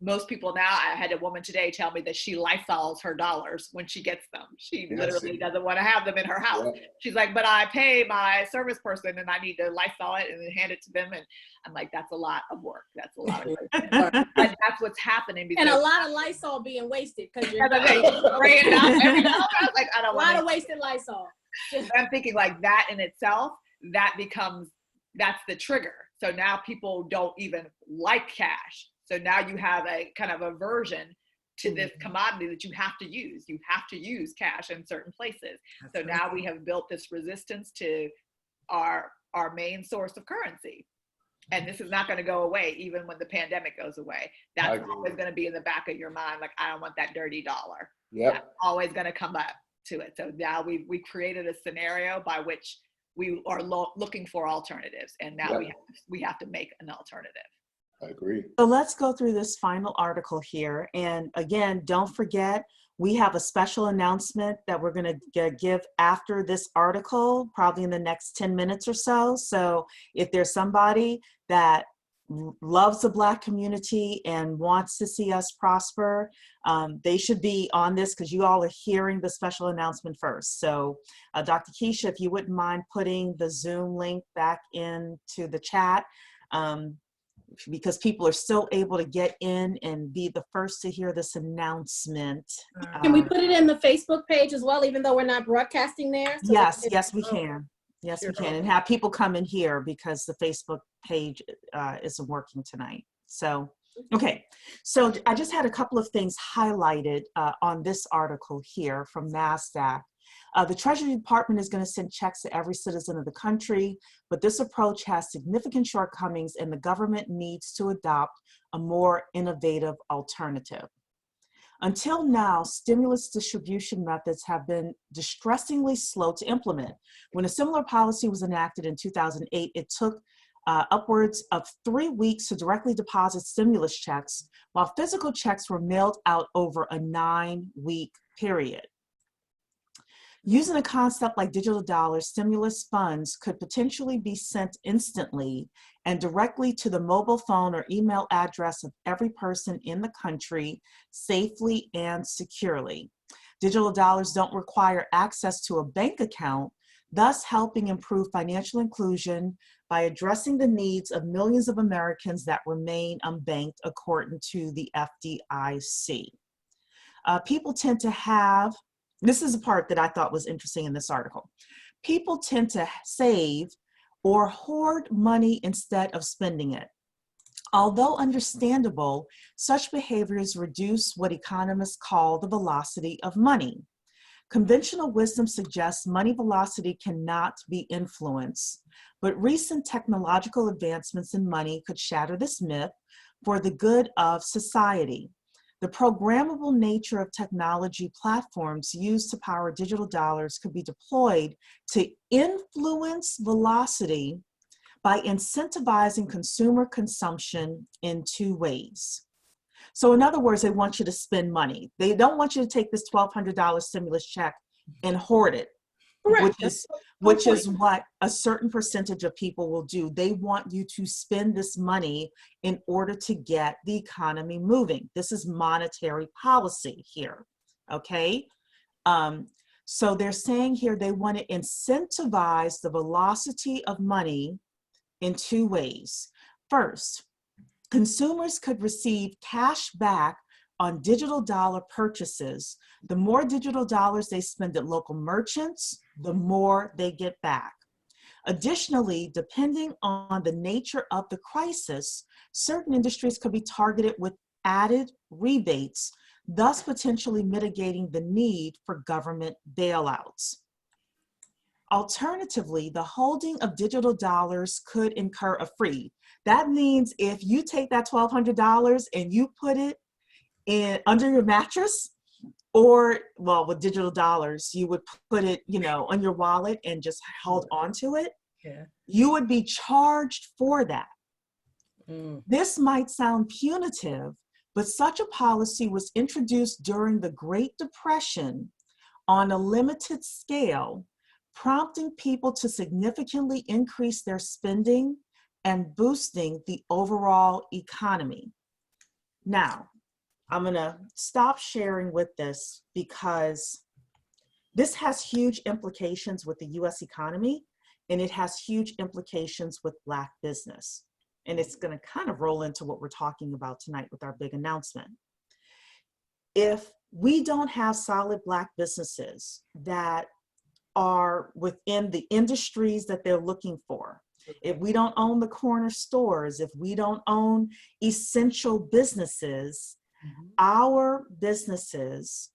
most people now, I had a woman today tell me that she Lysols her dollars when she gets them. She literally doesn't want to have them in her house. She's like, but I pay my service person and I need to Lysol it and then hand it to them. And I'm like, that's a lot of work. That's a lot of work. But that's what's happening. And a lot of Lysol being wasted because you're spraying down every dollar. Like, I don't a lot of wasted Lysol. I'm thinking like that in itself, that becomes, that's the trigger. So now people don't even like cash. So now you have a kind of aversion to this commodity that you have to use. You have to use cash in certain places. So now we have built this resistance to our main source of currency. And this is not going to go away even when the pandemic goes away. That's always going to be in the back of your mind. Like, I don't want that dirty dollar. That's always going to come up to it. So now we created a scenario by which we are looking for alternatives, and now we have to make an alternative. I agree. So let's go through this final article here. And again, don't forget, we have a special announcement that we're going to give after this article, probably in the next 10 minutes or so. So if there's somebody that loves the Black community and wants to see us prosper, they should be on this because you all are hearing the special announcement first. So Dr. Keisha, if you wouldn't mind putting the Zoom link back into the chat, because people are still able to get in and be the first to hear this announcement. Can we put it in the Facebook page as well, even though we're not broadcasting there? So yes, we can. Yes, we can. And have people come in here because the Facebook page isn't working tonight. So Okay, so I just had a couple of things highlighted on this article here from NASDAQ. The Treasury Department is going to send checks to every citizen of the country, but this approach has significant shortcomings and the government needs to adopt a more innovative alternative. Until now, stimulus distribution methods have been distressingly slow to implement. When a similar policy was enacted in 2008, it took upwards of 3 weeks to directly deposit stimulus checks, while physical checks were mailed out over a 9-week period. Using a concept like digital dollars, stimulus funds could potentially be sent instantly and directly to the mobile phone or email address of every person in the country safely and securely. Digital dollars don't require access to a bank account, thus helping improve financial inclusion by addressing the needs of millions of Americans that remain unbanked, according to the FDIC. People tend to have, this is a part that I thought was interesting in this article. People tend to save or hoard money instead of spending it. Although understandable, such behaviors reduce what economists call the velocity of money. Conventional wisdom suggests money velocity cannot be influenced, but recent technological advancements in money could shatter this myth for the good of society. The programmable nature of technology platforms used to power digital dollars could be deployed to influence velocity by incentivizing consumer consumption in 2 ways. So in other words, they want you to spend money. They don't want you to take this $1,200 stimulus check and hoard it, Correct. which is what a certain percentage of people will do. They want you to spend this money in order to get the economy moving. This is monetary policy here, okay? So they're saying here they want to incentivize the velocity of money in 2 ways. First, consumers could receive cash back on digital dollar purchases. The more digital dollars they spend at local merchants, the more they get back. Additionally, depending on the nature of the crisis, certain industries could be targeted with added rebates, thus potentially mitigating the need for government bailouts. Alternatively, the holding of digital dollars could incur a fee. That means if you take that $1,200 and you put it under your mattress, or, well, with digital dollars, you would put it, on your wallet and just hold on to it, you would be charged for that. This might sound punitive, but such a policy was introduced during the Great Depression on a limited scale, prompting people to significantly increase their spending and boosting the overall economy. Now, I'm gonna stop sharing with this because this has huge implications with the US economy, and it has huge implications with Black business. And it's gonna kind of roll into what we're talking about tonight with our big announcement. If we don't have solid Black businesses that are within the industries that they're looking for, if we don't own the corner stores, if we don't own essential businesses, our businesses,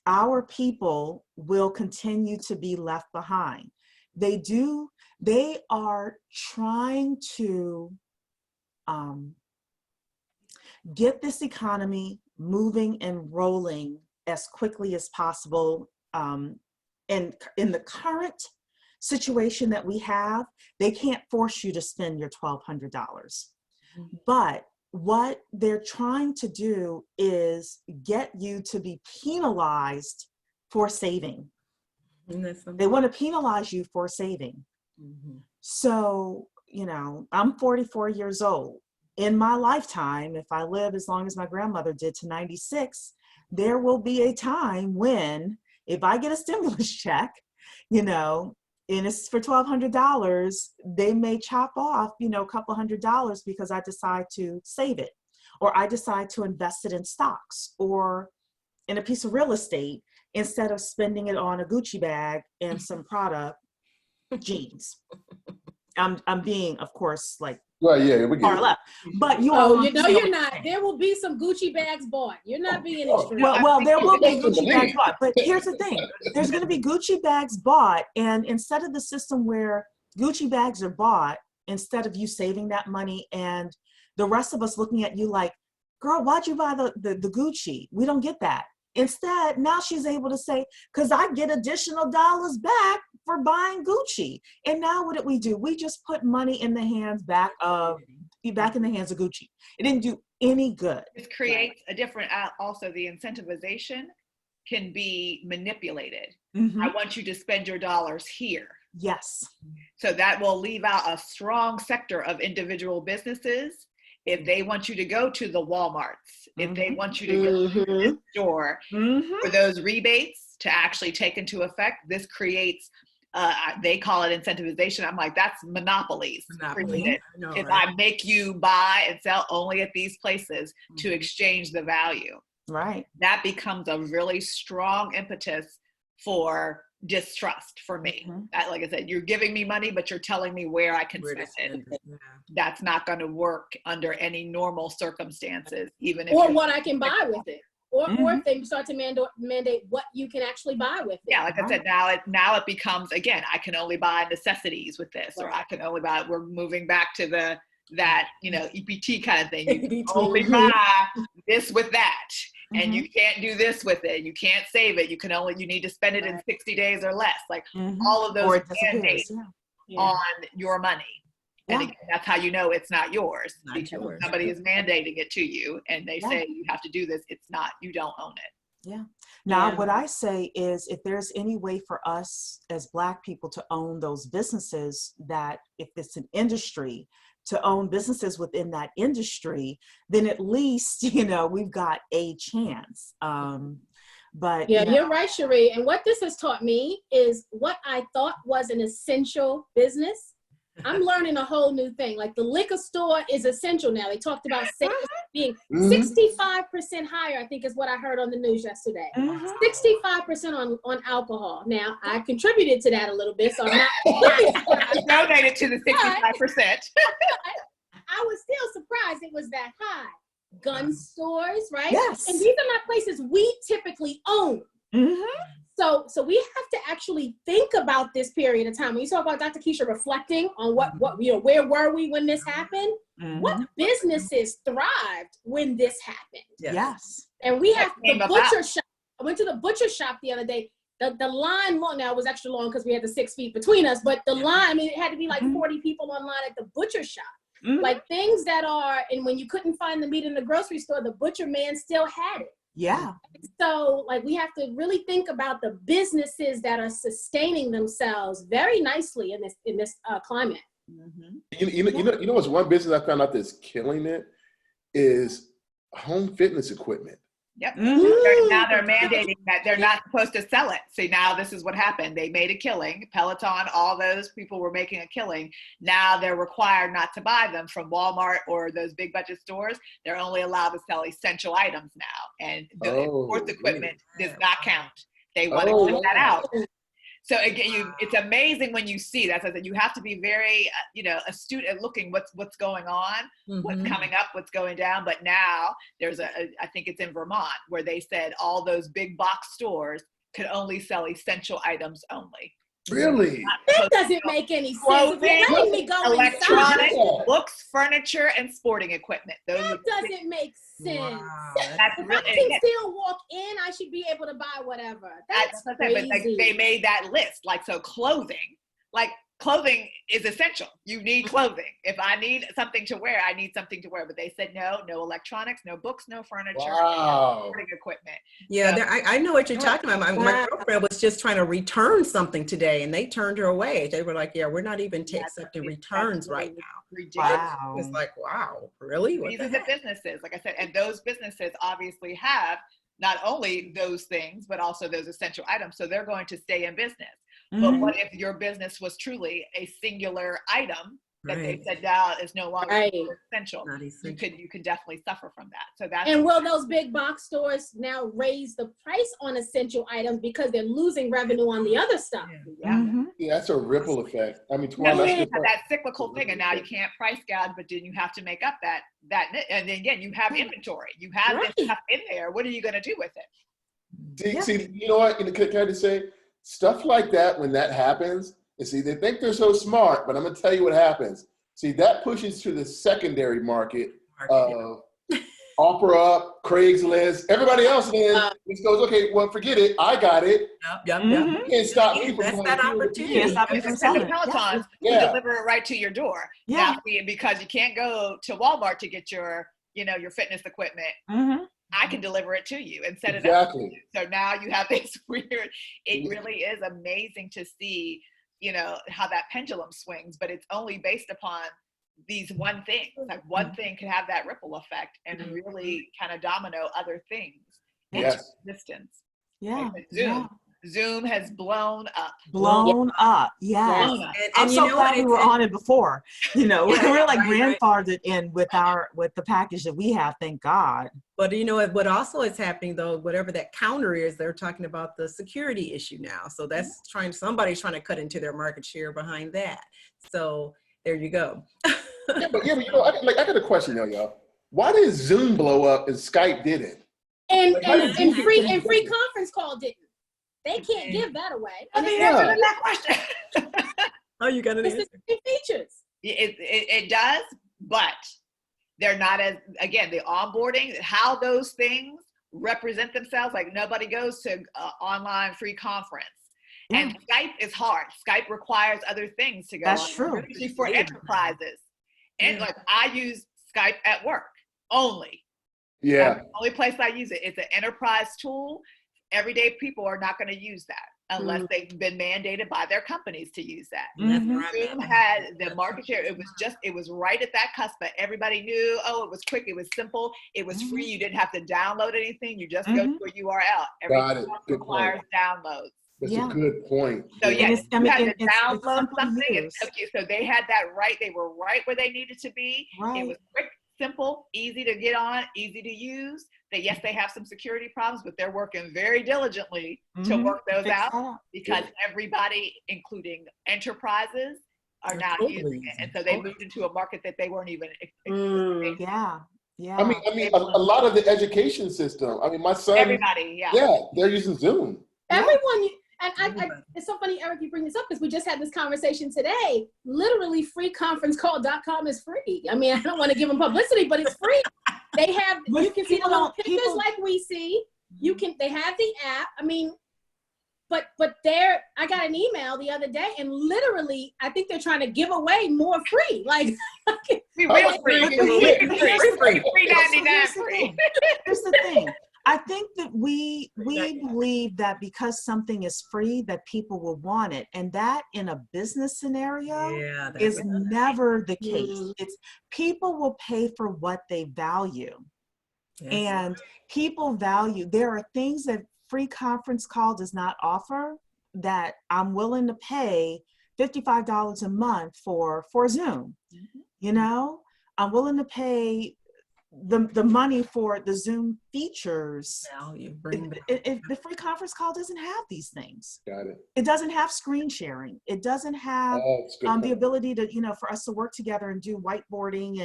our people will continue to be left behind. They are trying to get this economy moving and rolling as quickly as possible. And in the current situation that we have, they can't force you to spend your $1,200. But what they're trying to do is get you to be penalized for saving. They want to penalize you for saving. So, I'm 44 years old. In my lifetime, if I live as long as my grandmother did to 96, there will be a time when, if I get a stimulus check, and it's for $1,200, they may chop off, a couple $100 because I decide to save it, or I decide to invest it in stocks or in a piece of real estate instead of spending it on a Gucci bag and some Prada jeans. I'm being, of course, like Well, yeah, we get far it. left. But you Oh, all you know understand you're what I'm not. saying. There will be some Gucci bags bought. You're not being Oh, extreme. Well, there will be Yes, Gucci indeed. bags bought. But here's the thing. There's going to be Gucci bags bought. And instead of the system where Gucci bags are bought, instead of you saving that money and the rest of us looking at you like, girl, why'd you buy the Gucci? We don't get that. Instead, now she's able to say, because I get additional dollars back for buying Gucci. And now what did we do? We just put money in the hands back in the hands of Gucci. It didn't do any good. It creates a different, also the incentivization can be manipulated. Mm-hmm. I want you to spend your dollars here. Yes. So that will leave out a strong sector of individual businesses. If they want you to go to the Walmarts, if they want you to go to the store for those rebates to actually take into effect, this creates, they call it incentivization. I'm like, that's monopolies. Monopoly. If I make you buy and sell only at these places to exchange the value. Right. That becomes a really strong impetus for distrust for me. That, like I said, you're giving me money, but you're telling me where I can spend it. Yeah. That's not going to work under any normal circumstances, even if Or what I can buy with it. Or if they start to mandate what you can actually buy with it. Yeah, like I said, now it becomes, again, I can only buy necessities with this, or I can only buy, we're moving back to that EPT kind of thing. You can only buy this with that. And you can't do this with it. You can't save it. You need to spend it in 60 days or less. Like all of those mandates on your money. And again, that's how you know it's not yours. Because somebody is mandating it to you and they say you have to do this. It's not, you don't own it. Yeah. Now, what I say is if there's any way for us as Black people to own those businesses, that if it's an industry, to own businesses within that industry, then at least, we've got a chance. But yeah, you're right, Cherie. And what this has taught me is what I thought was an essential business. I'm learning a whole new thing. Like the liquor store is essential now. They talked about sales being 65% higher, I think is what I heard on the news yesterday. 65% on alcohol. Now, I contributed to that a little bit, so I'm not donated to the 65%. I was still surprised it was that high. Gun stores, right? Yes. And these are not places we typically own. So we have to actually think about this period of time. When you talk about Dr. Keisha reflecting on what where were we when this happened? What businesses thrived when this happened? Yes. And we have the butcher shop. I went to the butcher shop the other day. The line long, now it was extra long because we had the 6 feet between us, but the line, I mean, it had to be like 40 people online at the butcher shop. Like things that are, and when you couldn't find the meat in the grocery store, the butcher man still had it. Yeah. So like we have to really think about the businesses that are sustaining themselves very nicely in this climate. You know what's one business I found out that's killing it is home fitness equipment. Yep. Now they're mandating that they're not supposed to sell it. See, now this is what happened. They made a killing. Peloton, all those people were making a killing. Now they're required not to buy them from Walmart or those big budget stores. They're only allowed to sell essential items now. And the sports equipment does not count. They want to cut that out. So again, it's amazing when you see that. So that you have to be very, astute at looking what's going on, what's coming up, what's going down. But now there's I think it's in Vermont, where they said all those big box stores could only sell essential items only. Really? That doesn't make any sense. Clothing, Letting me go electronics, inside. books, furniture, and sporting equipment. That doesn't make sense. Wow, If I can still walk in, I should be able to buy whatever. That's crazy. But like, they made that list. Like, so clothing is essential. You need clothing. If I need something to wear, I need something to wear. But they said no electronics, no books, no furniture, no sporting equipment. Yeah, so, I know what you're talking about. My girlfriend was just trying to return something today, and they turned her away. They were like, "Yeah, we're not even accepting returns right now." Wow. It's like, wow, really? These are the businesses, like I said, and those businesses obviously have not only those things, but also those essential items. So they're going to stay in business. But what if your business was truly a singular item that they Right. said now is no longer Right. essential. Not essential. You could definitely suffer from that. So that's And will those big box stores now raise the price on essential items because they're losing revenue on the other stuff? Mhm. Yeah, that's a ripple effect. I mean, That's Tawana, that's a Yeah. good point. that cyclical thing, and now you can't price gouge, but then you have to make up that, and then again, you have inventory. You have this Right. stuff in there. What are you going to do with it? See, you know what? Can I just say, stuff like that, when that happens, and see, they think they're so smart, but I'm going to tell you what happens. See, that pushes to the secondary market of OfferUp, Craigslist, everybody else then just goes, okay, well, forget it. I got it. Yep. You can't stop me from That's going that peer to opportunity. peer. Can't stop me from And selling the it. Pelotons Yeah. who deliver it right to your door. Yeah. Now, see, because you can't go to Walmart to get your, your fitness equipment. Mhm. I can deliver it to you and set it up. Exactly. So now you have this weird, it really is amazing to see, how that pendulum swings, but it's only based upon these one thing. Like one thing can have that ripple effect and really kind of domino other things into Yes. existence. Yeah. Like Yeah. Zoom has blown up. Blown up. Yes. Blown up. I'm so glad we were on it before. We're like right. grandfathered in with the package that we have, thank God. But what also is happening though, whatever that counter is, they're talking about the security issue now. So that's somebody's trying to cut into their market share behind that. So there you go. But I got a question though, y'all. Why did Zoom blow up and Skype didn't? And free Yeah. conference call didn't. They can't give that away. Let me Yeah. answer that question. Oh, you got it. It's the same features. It does, but they're not as, again, the onboarding, how those things represent themselves. Like nobody goes to online free conference. Yeah. And Skype is hard. Skype requires other things to go That's on. true. Especially for enterprises. And like I use Skype at work only. Yeah. That's the only place I use it. It's an enterprise tool. Everyday people are not going to use that unless they've been mandated by their companies to use that. Mhm. Zoom had the market share. It was right at that cusp. But everybody knew, it was quick. It was simple. It was free. You didn't have to download anything. You just go to a URL. Everything else Good requires downloads. That's a good point. So Yeah. yes, you had to it's download simple to something. It use. took you. So they had that right. They were right where they needed to be. Right. It was quick, simple, easy to get on, easy to use. That yes, they have some security problems, but they're working very diligently to work those Fix out that. because everybody, including enterprises, are They're now totally using it, and so they moved into a market that they weren't even. Yeah. Yeah. I mean, a lot of the education system. I mean, my son. Everybody, they're using Zoom. Everyone, and it's so funny, Eric, you bring this up because we just had this conversation today. Literally, freeconferencecall.com is free. I mean, I don't want to give them publicity, but it's free. They have, you can see the little pictures like we see. They have the app. I mean, but I got an email the other day, and literally, I think they're trying to give away more free. Like, we will free. Free 99 free. Here's the thing. I think that we believe that because something is free, that people will want it, and that in a business scenario is never the case. It's people will pay for what they value, and people value. There are things that free conference call does not offer that I'm willing to pay $55 a month for Zoom. I'm willing to pay the money for the Zoom features. The free conference call doesn't have these things. Got it. It doesn't have screen sharing. It doesn't have the ability to, for us to work together and do whiteboarding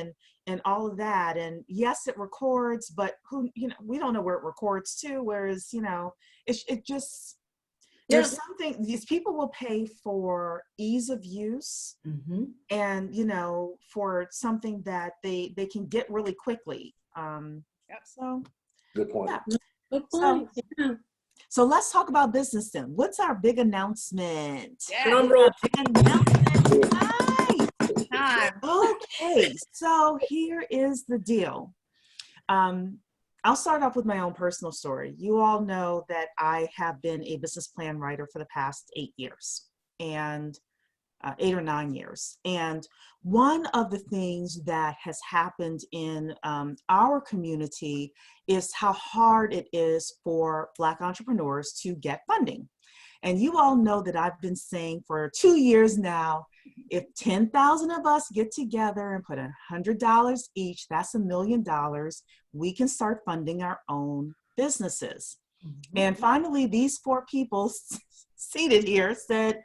and all of that. And yes, it records, but we don't know where it records to. Whereas, it just, there's something, these people will pay for ease of use and, for something that they can get really quickly. So good point. Yeah. good point. So let's talk about business then. What's our big announcement? Yeah. Big announcement tonight. Okay, so here is the deal. I'll start off with my own personal story. You all know that I have been a business plan writer for the past 8 years, and 8 or 9 years. And one of the things that has happened in our community is how hard it is for Black entrepreneurs to get funding. And you all know that I've been saying for 2 years now if 10,000 of us get together and put $100 each, that's $1 million. We can start funding our own businesses. And finally, these 4 people seated here said,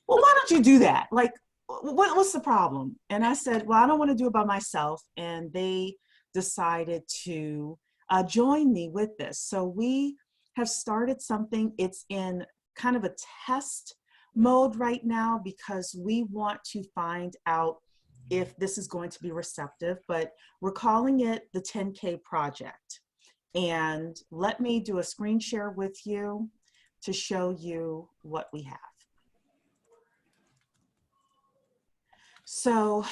well, why don't you do that? Like, what's the problem? And I said, well, I don't want to do it by myself. And they decided to join me with this. So we have started something. It's in kind of a test mode right now because we want to find out if this is going to be receptive, but we're calling it the 10K Project. And let me do a screen share with you to show you what we have. So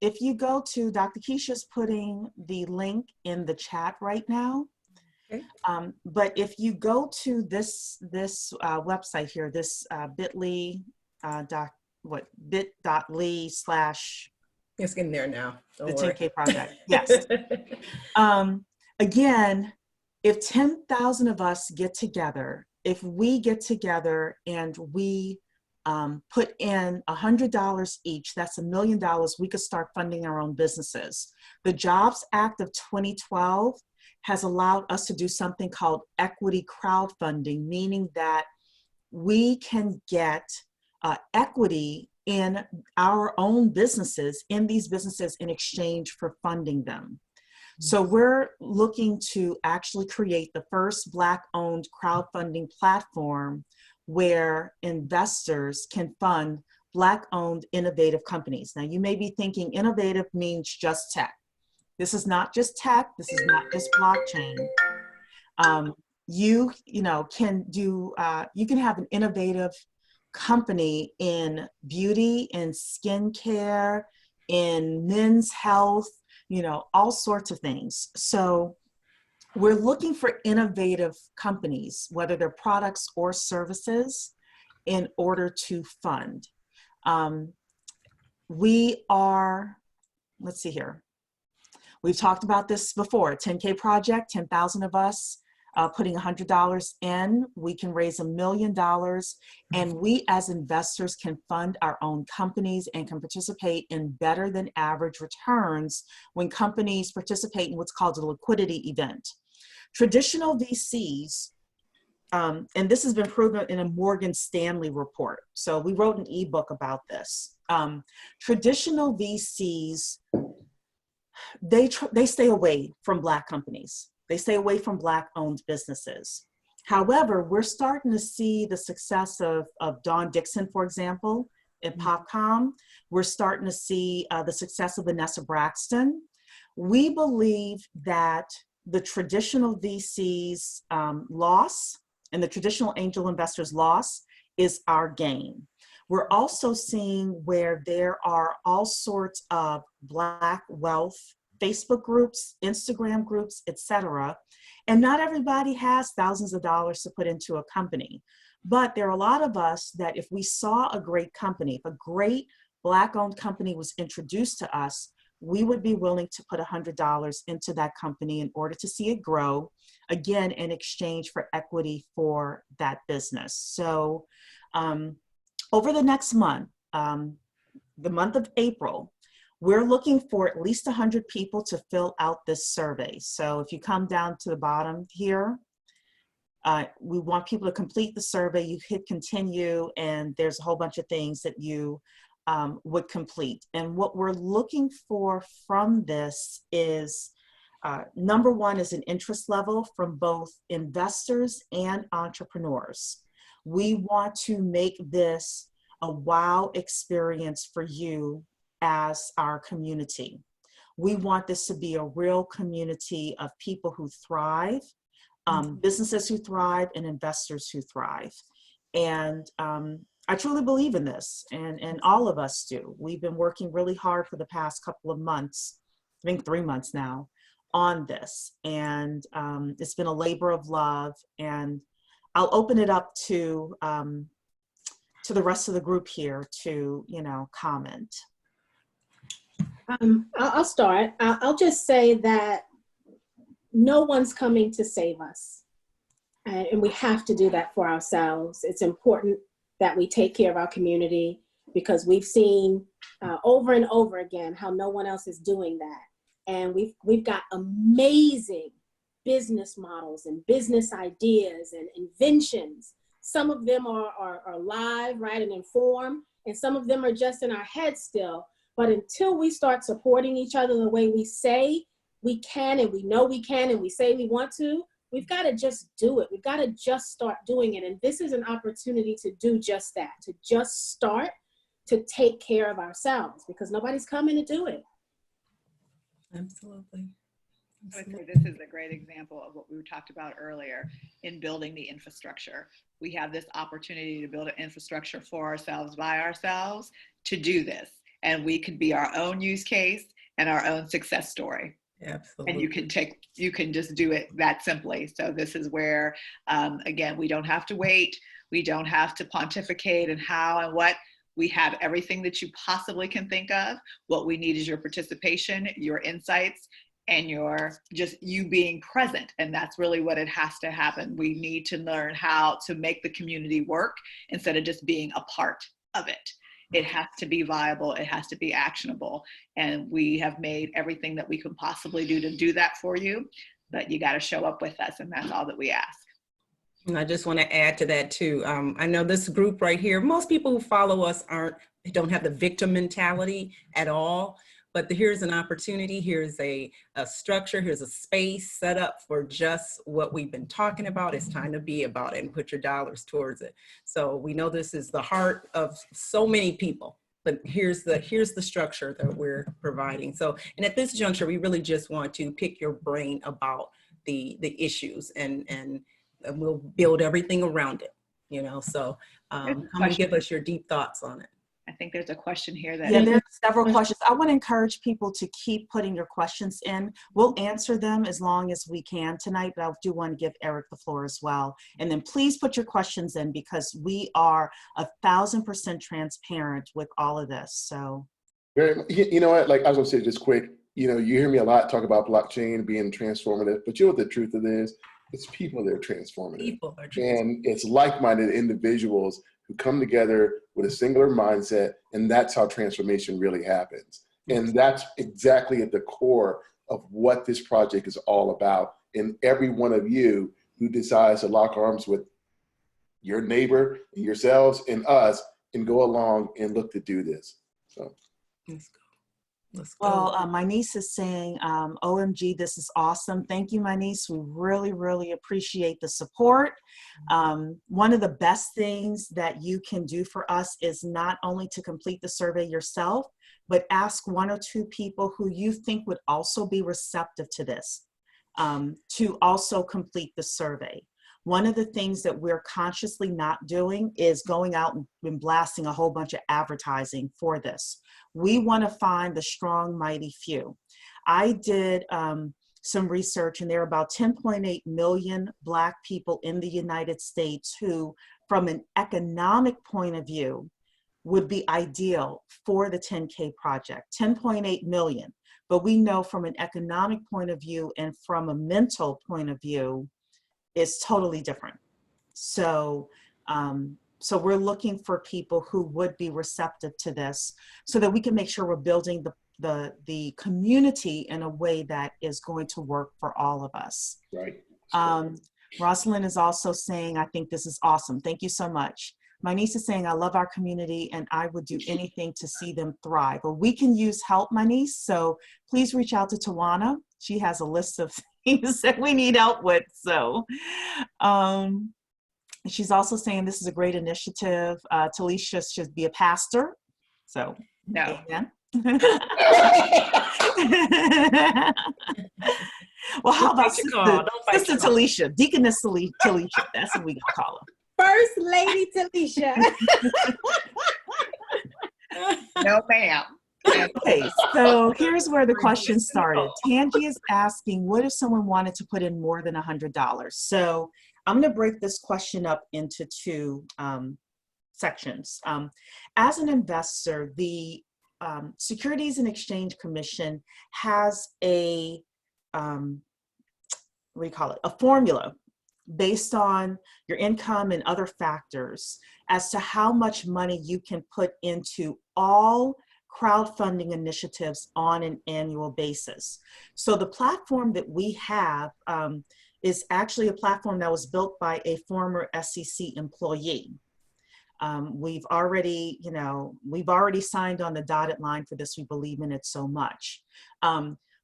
if you go to, Dr. Keisha's putting the link in the chat right now. Okay. But if you go to this website here, this bit.ly bit.ly/ it's getting there now. Don't the worry. 10K Project. Yes. Again, if 10,000 of us get together, if we get together and we put in $100 each, that's $1 million, we could start funding our own businesses. The Jobs Act of 2012 has allowed us to do something called equity crowdfunding, meaning that we can get equity in our own businesses, in these businesses, in exchange for funding them. So we're looking to actually create the first Black-owned crowdfunding platform where investors can fund Black-owned innovative companies. Now, you may be thinking innovative means just tech. This is not just tech. This is not just blockchain. You can have an innovative company in beauty, in skincare, in men's health, all sorts of things. So we're looking for innovative companies, whether they're products or services, in order to fund. Let's see here. We've talked about this before, 10K Project, 10,000 of us putting $100 in, we can raise $1 million, and we as investors can fund our own companies and can participate in better than average returns when companies participate in what's called a liquidity event. Traditional VCs, and this has been proven in a Morgan Stanley report, so we wrote an ebook about this. Traditional VCs, they stay away from Black companies. They stay away from Black-owned businesses. However, we're starting to see the success of Dawn Dixon, for example, at Popcom. We're starting to see the success of Vanessa Braxton. We believe that the traditional VCs' loss and the traditional angel investors' loss is our gain. We're also seeing where there are all sorts of Black wealth Facebook groups, Instagram groups, etc. And not everybody has thousands of dollars to put into a company. But there are a lot of us that if we saw a great company, if a great Black-owned company was introduced to us, we would be willing to put $100 into that company in order to see it grow, again, in exchange for equity for that business. So over the next month, the month of April, we're looking for at least 100 people to fill out this survey. So if you come down to the bottom here, we want people to complete the survey. You hit continue, and there's a whole bunch of things that you would complete. And what we're looking for from this is, number one is an interest level from both investors and entrepreneurs. We want to make this a wow experience for you as our community. We want this to be a real community of people who thrive, businesses who thrive, and investors who thrive. And I truly believe in this, and all of us do. We've been working really hard for the past couple of months, I think 3 months now, on this. And it's been a labor of love. And I'll open it up to the rest of the group here to, comment. I'll start. I'll just say that no one's coming to save us. And we have to do that for ourselves. It's important that we take care of our community. because we've seen over and over again how no one else is doing that. And we've got amazing business models and business ideas and inventions. Some of them are live, right, and in form, and some of them are just in our heads still. But until we start supporting each other the way we say we can, and we know we can, and we say we want to, we've got to just do it. We've got to just start doing it. And this is an opportunity to do just that, to just start to take care of ourselves, because nobody's coming to do it. Absolutely. I would say this is a great example of what we talked about earlier in building the infrastructure. We have this opportunity to build an infrastructure for ourselves, by ourselves, to do this. And we could be our own use case and our own success story. Absolutely. And you can just do it that simply. So this is where, again, we don't have to wait. We don't have to pontificate and how and what. We have everything that you possibly can think of. What we need is your participation, your insights, and you being present. And that's really what it has to happen. We need to learn how to make the community work instead of just being a part of it. It has to be viable. It has to be actionable. And we have made everything that we can possibly do to do that for you, but you got to show up with us. And that's all that we ask. And I just want to add to that too. I know this group right here, most people who follow us don't have the victim mentality at all, but here's an opportunity. Here's a structure. Here's a space set up for just what we've been talking about. It's time to be about it and put your dollars towards it. So we know this is the heart of so many people, but here's the structure that we're providing. So, and at this juncture, we really just want to pick your brain about the issues and we'll build everything around it, so come and give us your deep thoughts on it. I think there's a question here that. Yeah, there's several questions. I want to encourage people to keep putting your questions in. We'll answer them as long as we can tonight, but I do want to give Eric the floor as well. And then please put your questions in, because we are 1,000% transparent with all of this. So. You know what, like I was gonna say just quick, you hear me a lot talk about blockchain being transformative, but you know what the truth of it is? It's people that are transformative. And it's like-minded individuals who come together with a singular mindset, and that's how transformation really happens. And that's exactly at the core of what this project is all about. And every one of you who decides to lock arms with your neighbor, and yourselves, and us, and go along and look to do this. So. Let's go. Well, my niece is saying, OMG, this is awesome. Thank you, my niece. We really, really appreciate the support. One of the best things that you can do for us is not only to complete the survey yourself, but ask 1 or 2 people who you think would also be receptive to this, to also complete the survey. One of the things that we're consciously not doing is going out and blasting a whole bunch of advertising for this. We want to find the strong, mighty few. I did some research, and there are about 10.8 million Black people in the United States who, from an economic point of view, would be ideal for the 10K project. 10.8 million. But we know from an economic point of view and from a mental point of view, is totally different. So, so we're looking for people who would be receptive to this, so that we can make sure we're building the community in a way that is going to work for all of us. Right. Rosalind is also saying, I think this is awesome. Thank you so much. My niece is saying, I love our community and I would do anything to see them thrive. But we can use help, my niece. So please reach out to Tawana. She has a list of things that we need help with. So she's also saying this is a great initiative. Talisha should be a pastor. So no. Amen. Well, how about Sister Talisha, Deaconess Talisha? That's what we gonna call her. First Lady Talisha. No, ma'am. Okay, so here's where the question started. Tangi is asking, what if someone wanted to put in more than $100? So I'm going to break this question up into 2 sections. As an investor, the Securities and Exchange Commission has a, a formula based on your income and other factors as to how much money you can put into all crowdfunding initiatives on an annual basis. So the platform that we have is actually a platform that was built by a former SEC employee. We've already signed on the dotted line for this. We believe in it so much.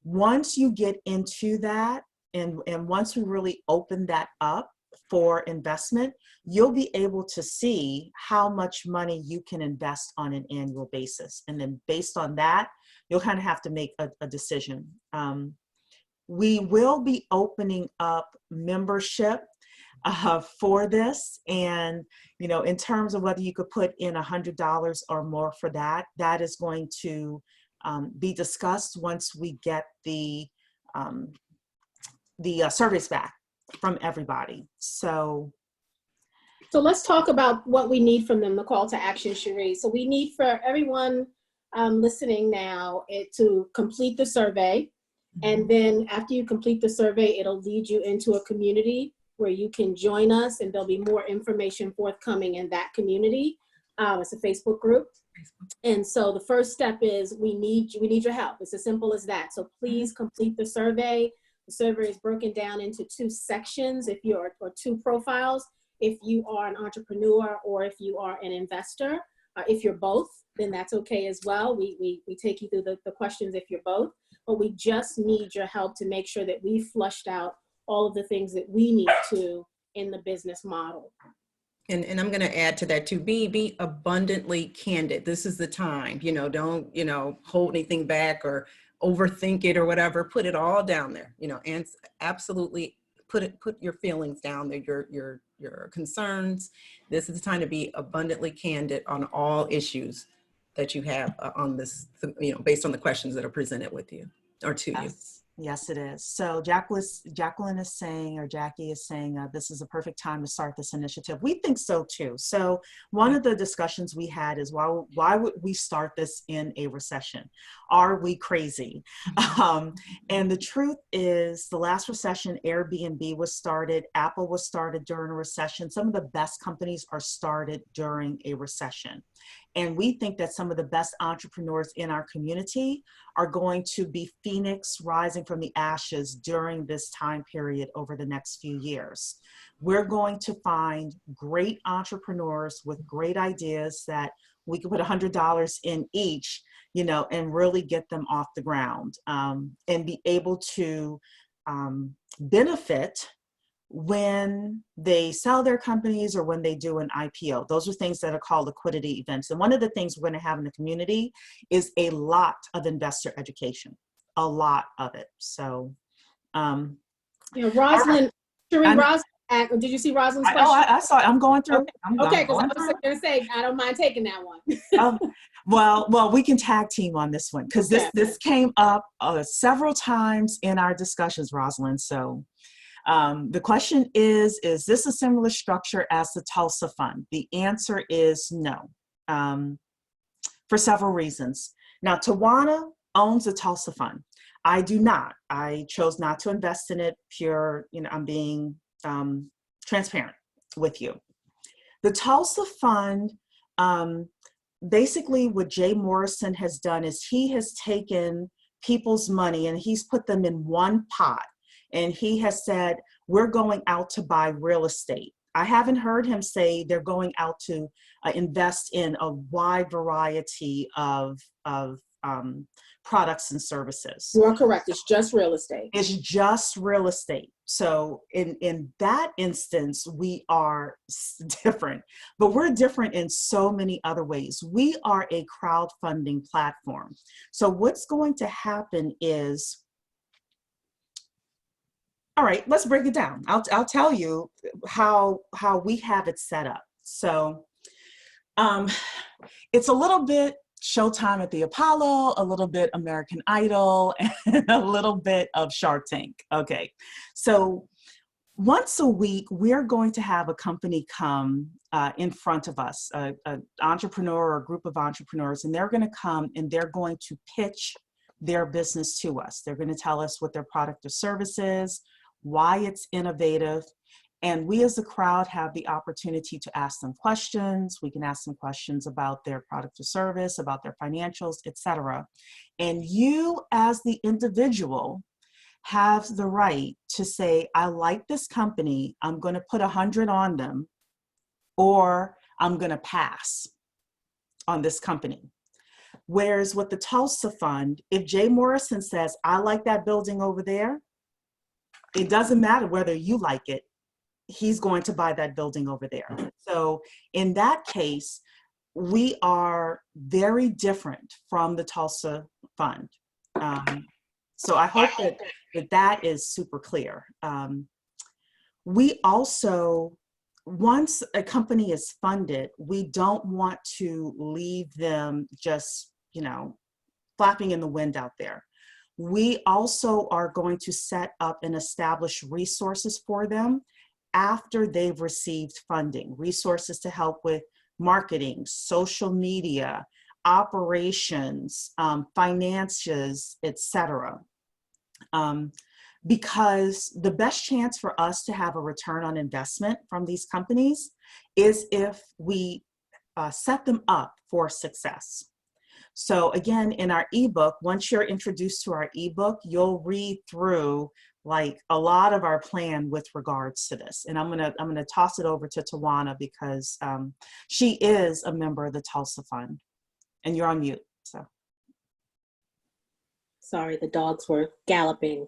Once you get into that, and once we really open that up for investment, you'll be able to see how much money you can invest on an annual basis. And then based on that, you'll kind of have to make a decision. We will be opening up membership for this. And, in terms of whether you could put in $100 or more for that, that is going to be discussed once we get the surveys back from everybody. So let's talk about what we need from them, the call to action, Cherie. So we need for everyone listening now to complete the survey. And then after you complete the survey, it'll lead you into a community where you can join us, and there'll be more information forthcoming in that community. It's a Facebook group. And so the first step is we need your help. It's as simple as that. So please complete the survey. The survey is broken down into 2 sections or 2 profiles. If you are an entrepreneur or if you are an investor. If you're both, then that's okay as well. We take you through the questions if you're both, but we just need your help to make sure that we flushed out all of the things that we need to in the business model. And I'm going to add to that too, be abundantly candid. This is the time, don't, hold anything back or overthink it or whatever. Put it all down there, and absolutely put your feelings down there, your concerns. This is the time to be abundantly candid on all issues that you have on this, based on the questions that are presented with you or to you. Yes, it is. So Jacqueline is saying, or Jackie is saying, this is a perfect time to start this initiative. We think so too. So one of the discussions we had is why would we start this in a recession? Are we crazy? And the truth is, the last recession, Airbnb was started, Apple was started during a recession. Some of the best companies are started during a recession. And we think that some of the best entrepreneurs in our community are going to be phoenix rising from the ashes during this time period over the next few years. We're going to find great entrepreneurs with great ideas that we could put $100 in each, and really get them off the ground, and be able to benefit when they sell their companies or when they do an IPO. Those are things that are called liquidity events. And one of the things we're going to have in the community is a lot of investor education, a lot of it. So, Rosalind, Cherie, Rosalind, did you see Rosalind's question? I saw it. I'm going through. Okay, because I was going to say, I don't mind taking that one. Well, we can tag team on this one because this came up several times in our discussions, Rosalind. So, the question is this a similar structure as the Tulsa Fund? The answer is no, for several reasons. Now, Tawana owns the Tulsa Fund. I do not. I chose not to invest in it. I'm being transparent with you. The Tulsa Fund, basically what Jay Morrison has done is he has taken people's money and he's put them in one pot. And he has said, we're going out to buy real estate. I haven't heard him say they're going out to invest in a wide variety of products and services. You are correct. It's just real estate. It's just real estate. So in that instance, we are different, but we're different in so many other ways. We are a crowdfunding platform. So what's going to happen is, all right, let's break it down. I'll tell you how we have it set up. So it's a little bit Showtime at the Apollo, a little bit American Idol, and a little bit of Shark Tank. Okay, so once a week, we're going to have a company come in front of us, an entrepreneur or a group of entrepreneurs, and they're going to come and they're going to pitch their business to us. They're going to tell us what their product or service is, why it's innovative, And we as a crowd have the opportunity to ask them questions. We can ask them questions about their product or service, about their financials, etc. And you as the individual have the right to say, I like this company, I'm going to put 100 on them, or I'm going to pass on this company. Whereas with the Tulsa Fund, if Jay Morrison says, I like that building over there, it doesn't matter whether you like it, he's going to buy that building over there. So in that case, we are very different from the Tulsa Fund. So I hope that is super clear. We also, once a company is funded, we don't want to leave them just, flapping in the wind out there. We also are going to set up and establish resources for them after they've received funding, resources to help with marketing, social media, operations, finances, etc. Because the best chance for us to have a return on investment from these companies is if we set them up for success. So again, in our ebook, once you're introduced to our ebook, you'll read through like a lot of our plan with regards to this. And I'm gonna toss it over to Tawana because she is a member of the Tulsa Fund, and you're on mute. So. Sorry, the dogs were galloping.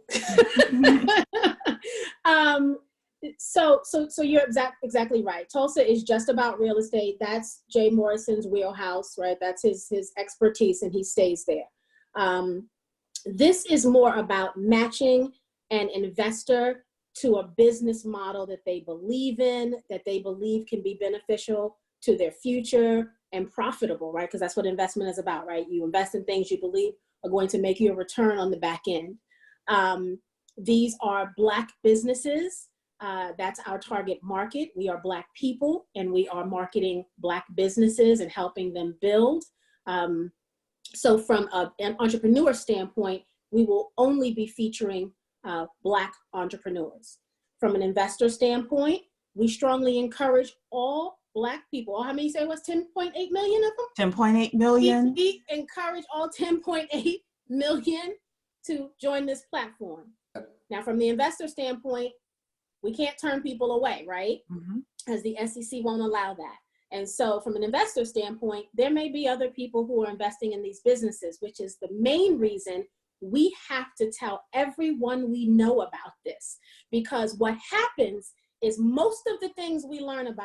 So you're exactly right. Tulsa is just about real estate. That's Jay Morrison's wheelhouse, right? That's his expertise, and he stays there. This is more about matching an investor to a business model that they believe in, that they believe can be beneficial to their future and profitable, right? Because that's what investment is about, right? You invest in things you believe are going to make you a return on the back end. These are Black businesses. That's our target market. We are Black people, and we are marketing Black businesses and helping them build. So from an entrepreneur standpoint, we will only be featuring Black entrepreneurs. From an investor standpoint, we strongly encourage all Black people. How many you say was 10.8 million of them? 10.8 million. We encourage all 10.8 million to join this platform. Now, from the investor standpoint, we can't turn people away, right? Mm-hmm. As the SEC won't allow that. And so from an investor standpoint, there may be other people who are investing in these businesses, which is the main reason we have to tell everyone we know about this. Because what happens is most of the things we learn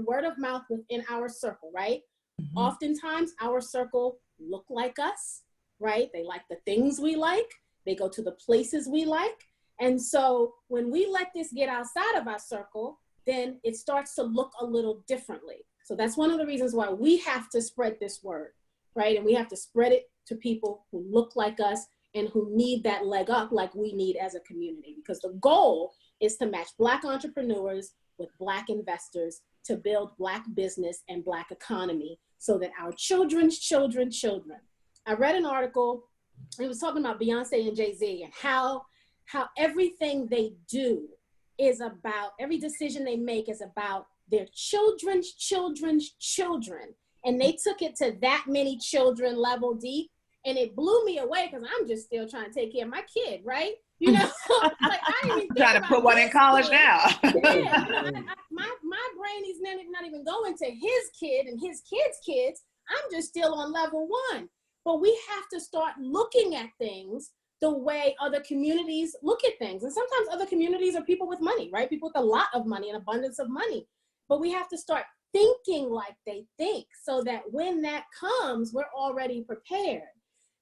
word of mouth within our circle, right? Mm-hmm. Oftentimes our circle look like us, right? They like the things we like. They go to the places we like. And so when we let this get outside of our circle, then it starts to look a little differently. So that's one of the reasons why we have to spread this word, right? And we have to spread it to people who look like us and who need that leg up like we need as a community. Because the goal is to match Black entrepreneurs with Black investors to build Black business and Black economy so that our children's children. I read an article, it was talking about Beyonce and Jay-Z and how everything they do is about, every decision they make is about their children's children. And they took it to that many children level deep. And it blew me away because I'm just still trying to take care of my kid, right? You know, like I didn't even trying to put one in college now. Yeah, my brain is not even going to his kid and his kid's kids. I'm just still on level one. But we have to start looking at things the way other communities look at things. And sometimes other communities are people with money, right? People with a lot of money, an abundance of money. But we have to start thinking like they think so that when that comes, we're already prepared.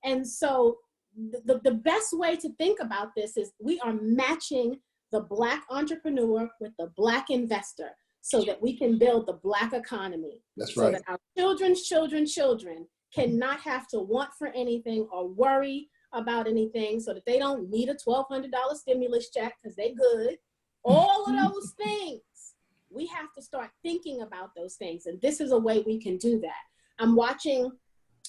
And so the best way to think about this is we are matching the Black entrepreneur with the Black investor so that we can build the Black economy. That's right. So that our children's children cannot have to want for anything or worry about anything, so that they don't need a $1,200 stimulus check because they're good. All of those things, we have to start thinking about those things. And this is a way we can do that. I'm watching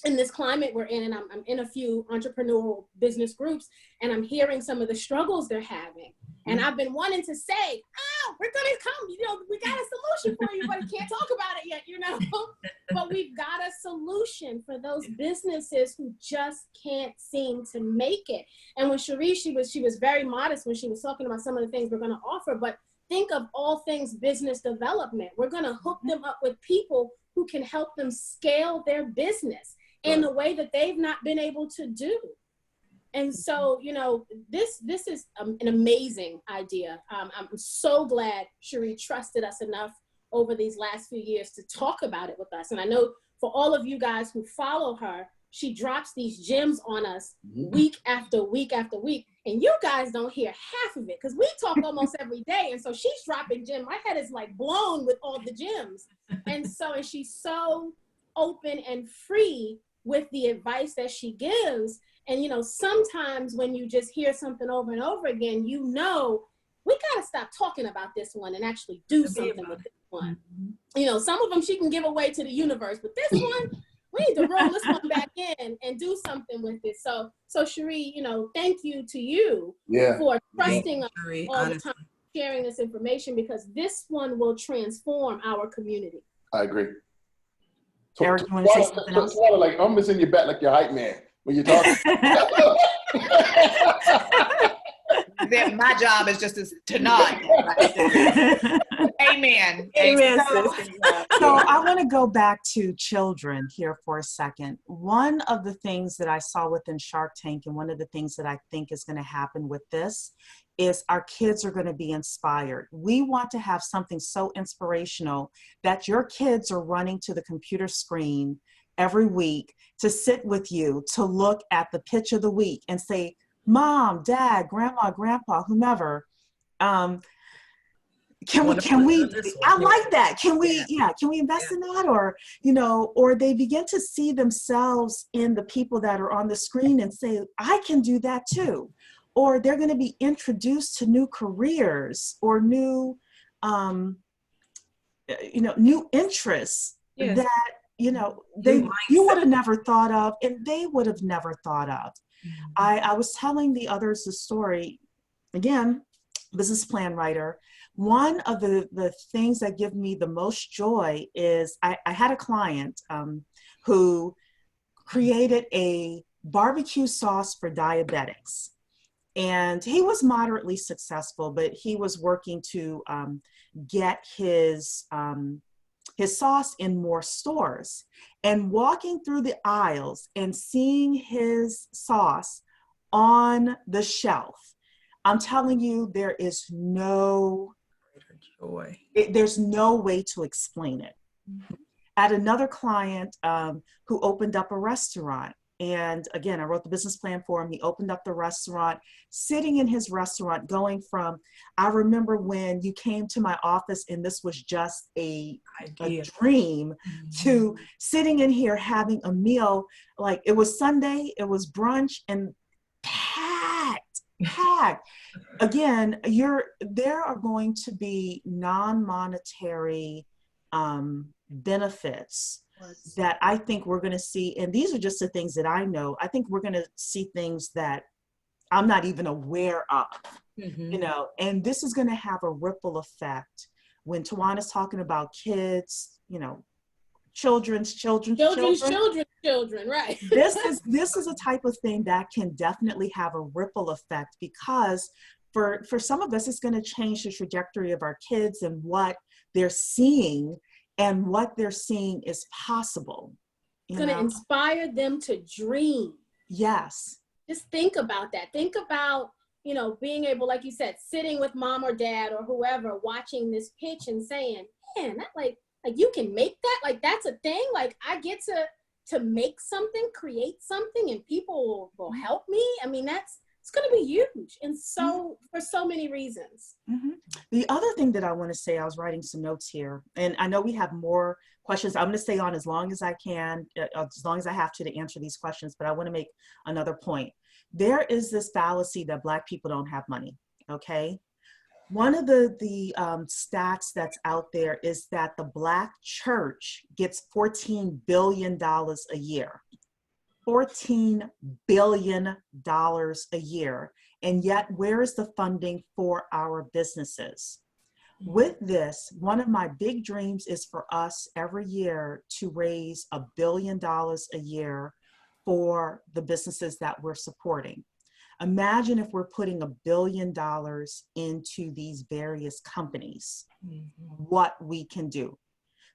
in this climate we're in, and I'm in a few entrepreneurial business groups, and I'm hearing some of the struggles they're having. And I've been wanting to say, oh, we're going to come, you know, we got a solution for you, but we can't talk about it yet, you know. But we've got a solution for those businesses who just can't seem to make it. And when Cherie, she was very modest when she was talking about some of the things we're going to offer, but think of all things business development. We're going to hook them up with people who can help them scale their business in the way that they've not been able to do. And so, you know, this is an amazing idea. I'm so glad Cherie trusted us enough over these last few years to talk about it with us. And I know for all of you guys who follow her, she drops these gems on us week after week after week. And you guys don't hear half of it because we talk almost every day. And so she's dropping gems. My head is like blown with all the gems. And she's so open and free with the advice that she gives. And, you know, sometimes when you just hear something over and over again, you know, we got to stop talking about this one and actually do something with this one. You know, some of them she can give away to the universe, but this one, we need to roll this one back in and do something with it. So Cherie, you know, thank you to you for trusting us all the time, sharing this information, because this one will transform our community. I agree. Eric, you want to say something else? Like, I'm in your back like your hype man when you're talking. My job is just to nod. Amen. Amen. So I want to go back to children here for a second. One of the things that I saw within Shark Tank, and one of the things that I think is going to happen with this, is our kids are going to be inspired. We want to have something so inspirational that your kids are running to the computer screen every week to sit with you, to look at the pitch of the week and say, Mom, Dad, Grandma, Grandpa, whomever, can we, I like that. Can we invest in that? Or, you know, or they begin to see themselves in the people that are on the screen and say, I can do that too. Or they're going to be introduced to new careers or new, new interests that, you know, you would have never thought of, and they would have never thought of. I was telling the others the story, again, business plan writer. One of the things that give me the most joy is I had a client who created a barbecue sauce for diabetics. And he was moderately successful, but he was working to get his sauce in more stores. And walking through the aisles and seeing his sauce on the shelf, I'm telling you, there is no joy. There's no way to explain it. I had another client who opened up a restaurant. And again, I wrote the business plan for him. He opened up the restaurant, sitting in his restaurant, going from, I remember when you came to my office and this was just a dream, to sitting in here having a meal. Like, it was Sunday, it was brunch, and packed. Again, there are going to be non-monetary benefits that I think we're going to see. And these are just the things that I know. I think we're going to see things that I'm not even aware of, you know, and this is going to have a ripple effect when Tawana's talking about kids, you know, children's children, right? This is a type of thing that can definitely have a ripple effect, because for some of us, it's going to change the trajectory of our kids and what they're seeing. And what they're seeing is possible. It's going to inspire them to dream. Yes. Just think about that. Think about, you know, being able, like you said, sitting with mom or dad or whoever, watching this pitch and saying, man, that like you can make that, like that's a thing. Like, I get to make something, create something, and people will help me. I mean, it's going to be huge. And so for so many reasons. The other thing that I want to say, I was writing some notes here, and I know we have more questions. I'm going to stay on as long as I can, as long as I have to answer these questions, but I want to make another point. There is this fallacy that Black people don't have money, okay? One of the stats that's out there is that the Black church gets $14 billion a year. $14 billion a year. And yet, where is the funding for our businesses? With this, one of my big dreams is for us every year to raise $1 billion a year for the businesses that we're supporting. Imagine if we're putting $1 billion into these various companies, what we can do.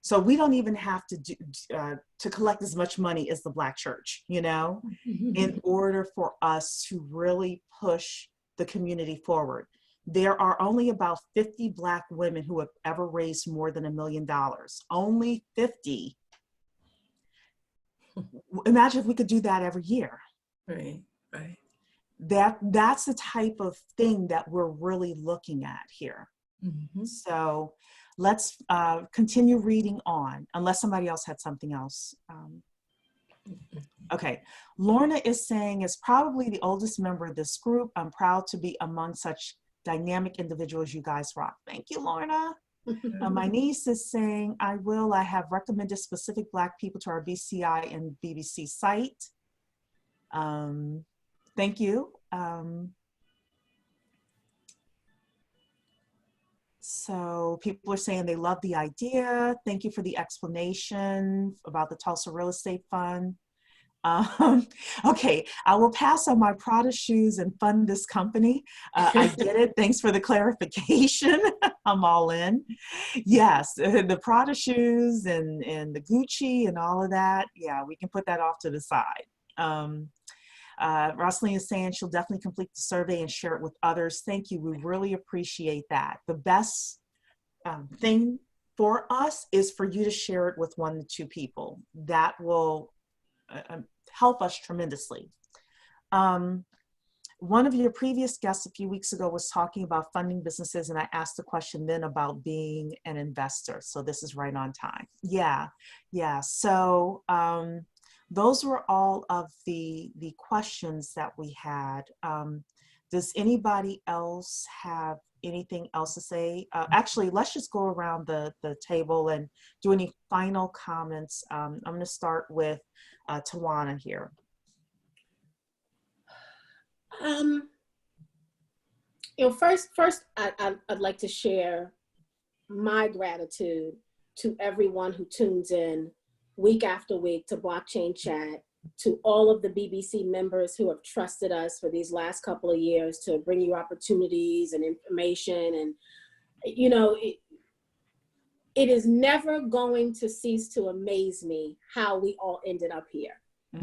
So we don't even have to do to collect as much money as the Black church, you know, in order for us to really push the community forward. There are only about 50 Black women who have ever raised more than $1 million. Only 50. Imagine if we could do that every year. Right, right. That's the type of thing that we're really looking at here. So let's continue reading on, unless somebody else had something else. Okay, Lorna is saying, as probably the oldest member of this group, I'm proud to be among such dynamic individuals. You guys rock. Thank you, Lorna. My niece is saying, I have recommended specific Black people to our BCI and BBC site. Thank you. So people are saying they love the idea. Thank you for the explanation about the Tulsa Real Estate Fund. Okay, I will pass on my Prada shoes and fund this company. I get it. Thanks for the clarification. I'm all in. Yes, the Prada shoes and the Gucci and all of that. Yeah, we can put that off to the side. Rosalyn is saying she'll definitely complete the survey and share it with others. Thank you. We really appreciate that. The best thing for us is for you to share it with 1 to 2 people. That will help us tremendously. One of your previous guests a few weeks ago was talking about funding businesses, and I asked the question then about being an investor. So this is right on time. Yeah. So those were all of the questions that we had. Does anybody else have anything else to say? Actually, let's just go around the table and do any final comments. I'm going to start with Tawana here. First, I'd like to share my gratitude to everyone who tunes in week after week to Blockchain Chat, to all of the BBC members who have trusted us for these last couple of years to bring you opportunities and information. And, you know, it is never going to cease to amaze me how we all ended up here.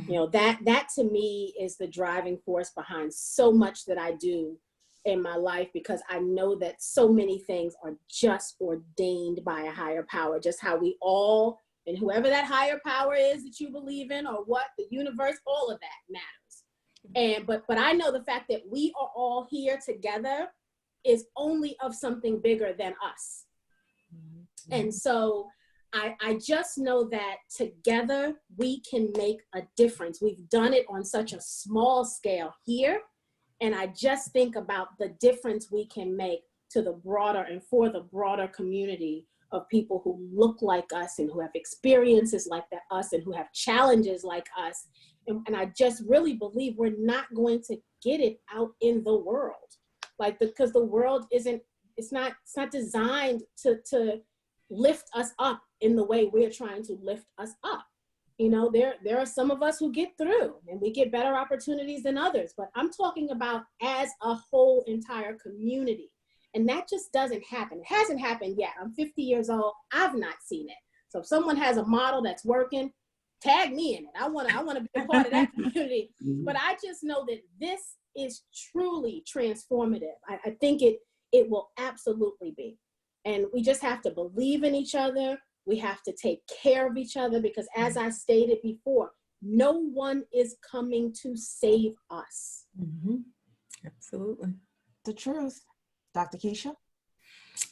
You know, that to me is the driving force behind so much that I do in my life, because I know that so many things are just ordained by a higher power, just how we all, and whoever that higher power is that you believe in, or what, the universe, all of that matters. And but I know the fact that we are all here together is only of something bigger than us. And so I just know that together we can make a difference. We've done it on such a small scale here. And I just think about the difference we can make to the broader and for the broader community of people who look like us and who have experiences like us and who have challenges like us. And I just really believe we're not going to get it out in the world. Because the world it's not designed to lift us up in the way we're trying to lift us up. You know, there are some of us who get through and we get better opportunities than others, but I'm talking about as a whole entire community. And that just doesn't happen. It hasn't happened yet. I'm 50 years old. I've not seen it. So if someone has a model that's working, tag me in it. I want to be a part of that community. But I just know that this is truly transformative. I think it will absolutely be. And we just have to believe in each other. We have to take care of each other, because as I stated before, no one is coming to save us. Absolutely. The truth. Dr. Keisha?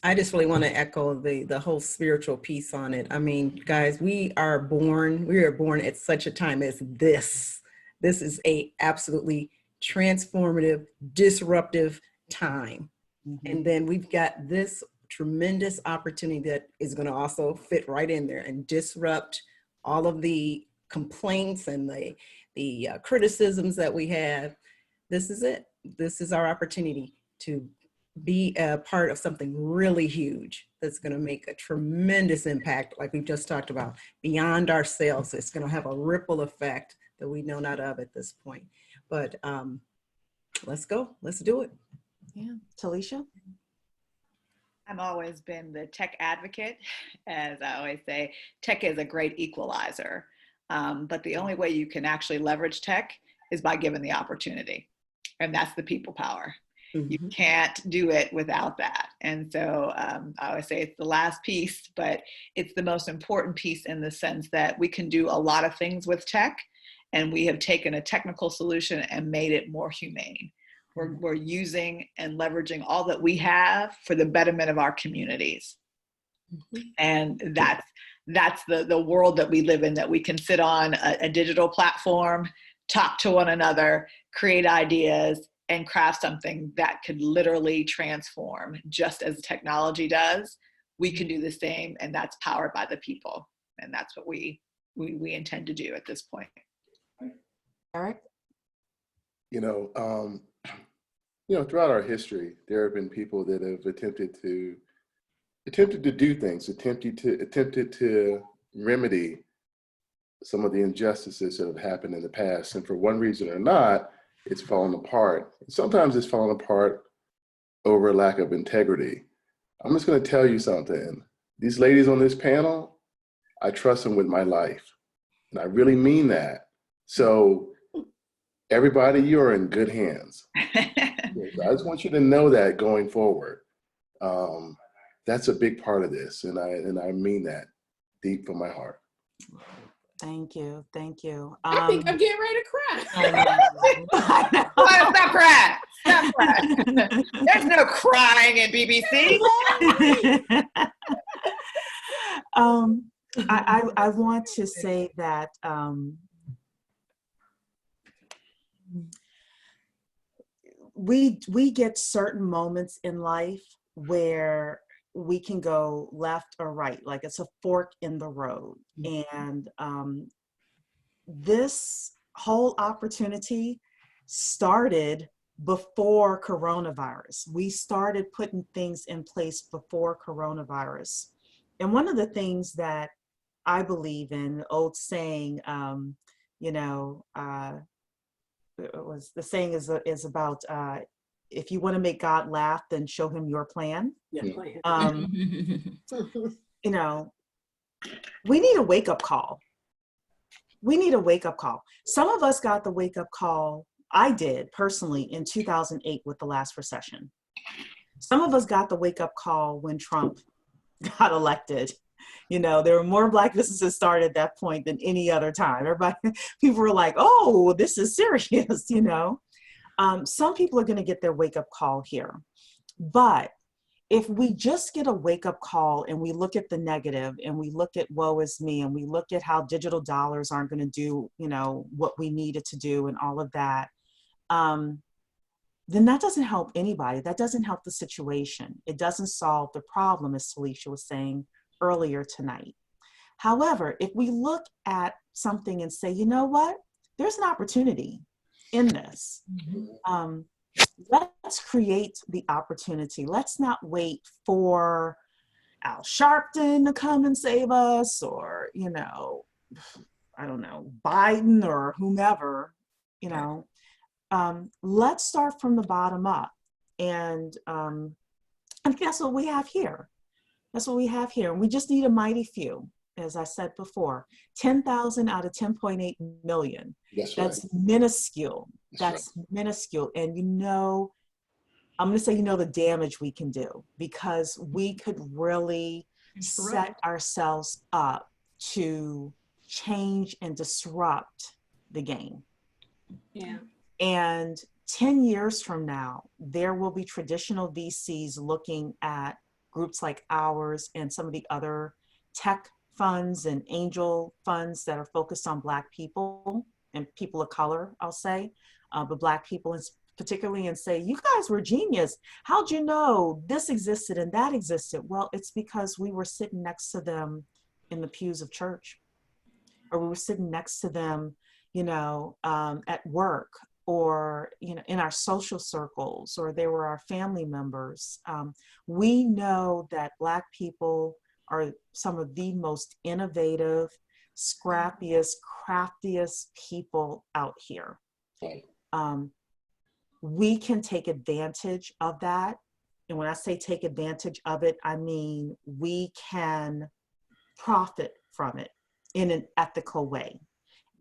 I just really want to echo the whole spiritual piece on it. I mean, guys, we are born at such a time as this. This is a absolutely transformative, disruptive time. And then we've got this tremendous opportunity that is going to also fit right in there and disrupt all of the complaints and the criticisms that we have. This is it. This is our opportunity to be a part of something really huge that's going to make a tremendous impact, like we've just talked about, beyond ourselves. It's going to have a ripple effect that we know not of at this point. But let's go. Let's do it. Yeah. Talisha? I've always been the tech advocate. As I always say, tech is a great equalizer. But the only way you can actually leverage tech is by giving the opportunity. And that's the people power. You can't do it without that. And so I always say it's the last piece, but it's the most important piece in the sense that we can do a lot of things with tech, and we have taken a technical solution and made it more humane. We're using and leveraging all that we have for the betterment of our communities. And that's the world that we live in, that we can sit on a digital platform, talk to one another, create ideas, and craft something that could literally transform. Just as technology does, we can do the same, and that's powered by the people. And that's what we intend to do at this point. Eric? Throughout our history, there have been people that have attempted to do things, attempted to remedy some of the injustices that have happened in the past. And for one reason or not, it's fallen apart. Sometimes it's fallen apart over a lack of integrity. I'm just going to tell you something. These ladies on this panel, I trust them with my life. And I really mean that. So everybody, you're in good hands. I just want you to know that going forward. That's a big part of this. And I mean that deep from my heart. Thank you. Thank you. I think I'm getting ready to cry. Stop crying. Stop crying. There's no crying in BBC. I want to say that we get certain moments in life where we can go left or right, like it's a fork in the road. And this whole opportunity started before coronavirus. We started putting things in place before coronavirus. And one of the things that I believe in, the old saying, the saying is about if you want to make God laugh, then show him your plan. Plan. We need a wake-up call. We need a wake-up call. Some of us got the wake-up call, I did personally, in 2008 with the last recession. Some of us got the wake-up call when Trump got elected. There were more Black businesses started at that point than any other time. People were like, oh, this is serious, Some people are going to get their wake-up call here. But if we just get a wake-up call and we look at the negative and we look at woe is me and we look at how digital dollars aren't going to do, what we need it to do and all of that, then that doesn't help anybody. That doesn't help the situation. It doesn't solve the problem, as Talisha was saying earlier tonight. However, if we look at something and say, you know what, there's an opportunity in this. Let's create the opportunity. Let's not wait for Al Sharpton to come and save us, or, I don't know, Biden or whomever, let's start from the bottom up. And that's what we have here. That's what we have here. And we just need a mighty few. As I said before, 10,000 out of 10.8 million. That's minuscule. That's minuscule. And I'm going to say, the damage we can do, because we could really set ourselves up to change and disrupt the game. Yeah. And 10 years from now, there will be traditional VCs looking at groups like ours and some of the other tech funds and angel funds that are focused on Black people and people of color, I'll say, but Black people particularly, and say, you guys were genius. How'd you know this existed and that existed? Well, it's because we were sitting next to them in the pews of church, or we were sitting next to them at work, or, in our social circles, or they were our family members. We know that Black people are some of the most innovative, scrappiest, craftiest people out here. We can take advantage of that. And when I say take advantage of it, I mean we can profit from it in an ethical way.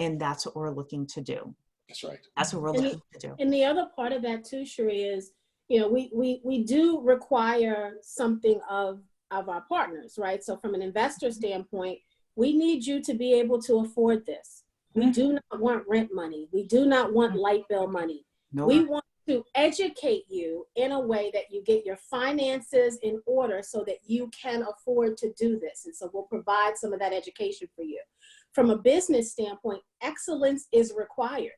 And that's what we're looking to do. That's right. That's what we're looking to do. And the other part of that too, Cherie, is, we do require something of our partners, right? So from an investor standpoint, we need you to be able to afford this. We do not want rent money. We do not want light bill money. No. We want to educate you in a way that you get your finances in order so that you can afford to do this. And so we'll provide some of that education for you. From a business standpoint, excellence is required,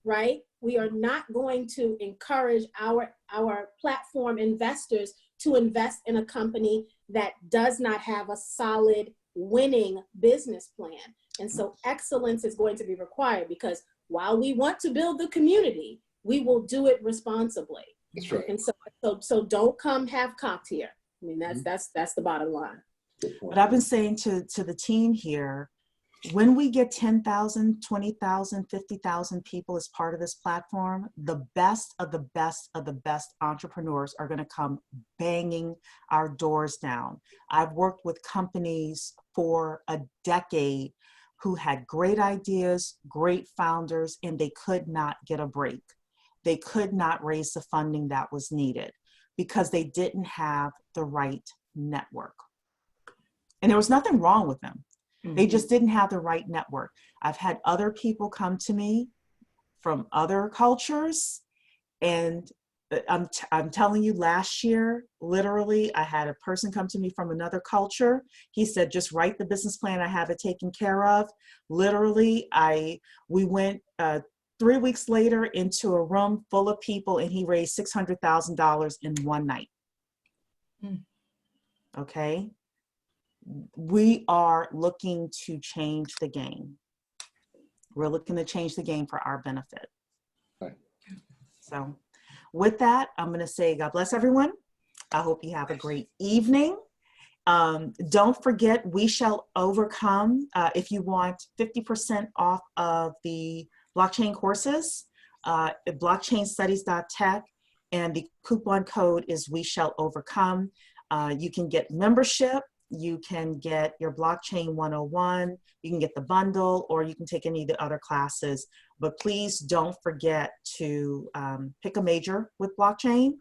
right? We are not going to encourage our platform investors to invest in a company that does not have a solid winning business plan. And so excellence is going to be required, because while we want to build the community, we will do it responsibly. That's right. And so don't come half-cocked here. I mean, that's the bottom line. But I've been saying to the team here, when we get 10,000, 20,000, 50,000 people as part of this platform, the best of the best of the best entrepreneurs are going to come banging our doors down. I've worked with companies for a decade who had great ideas, great founders, and they could not get a break. They could not raise the funding that was needed because they didn't have the right network. And there was nothing wrong with them. They just didn't have the right network. I've had other people come to me from other cultures, and I'm telling you, last year, literally, I had a person come to me from another culture. He said, just write the business plan, I have it taken care of. Literally, we went 3 weeks later into a room full of people, and he raised $600,000 in one night. Okay? We are looking to change the game. We're looking to change the game for our benefit. Right. So with that, I'm going to say God bless everyone. I hope you have a great evening. Don't forget, We Shall Overcome. If you want 50% off of the blockchain courses, blockchainstudies.tech, and the coupon code is We Shall Overcome. You can get membership. You can get your Blockchain 101, you can get the bundle, or you can take any of the other classes. But please don't forget to pick a major with blockchain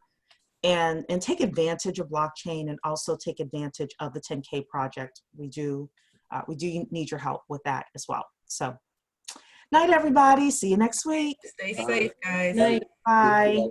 and take advantage of blockchain, and also take advantage of the 10K project. We do need your help with that as well. So, night everybody. See you next week. Stay safe, guys. Night. Bye.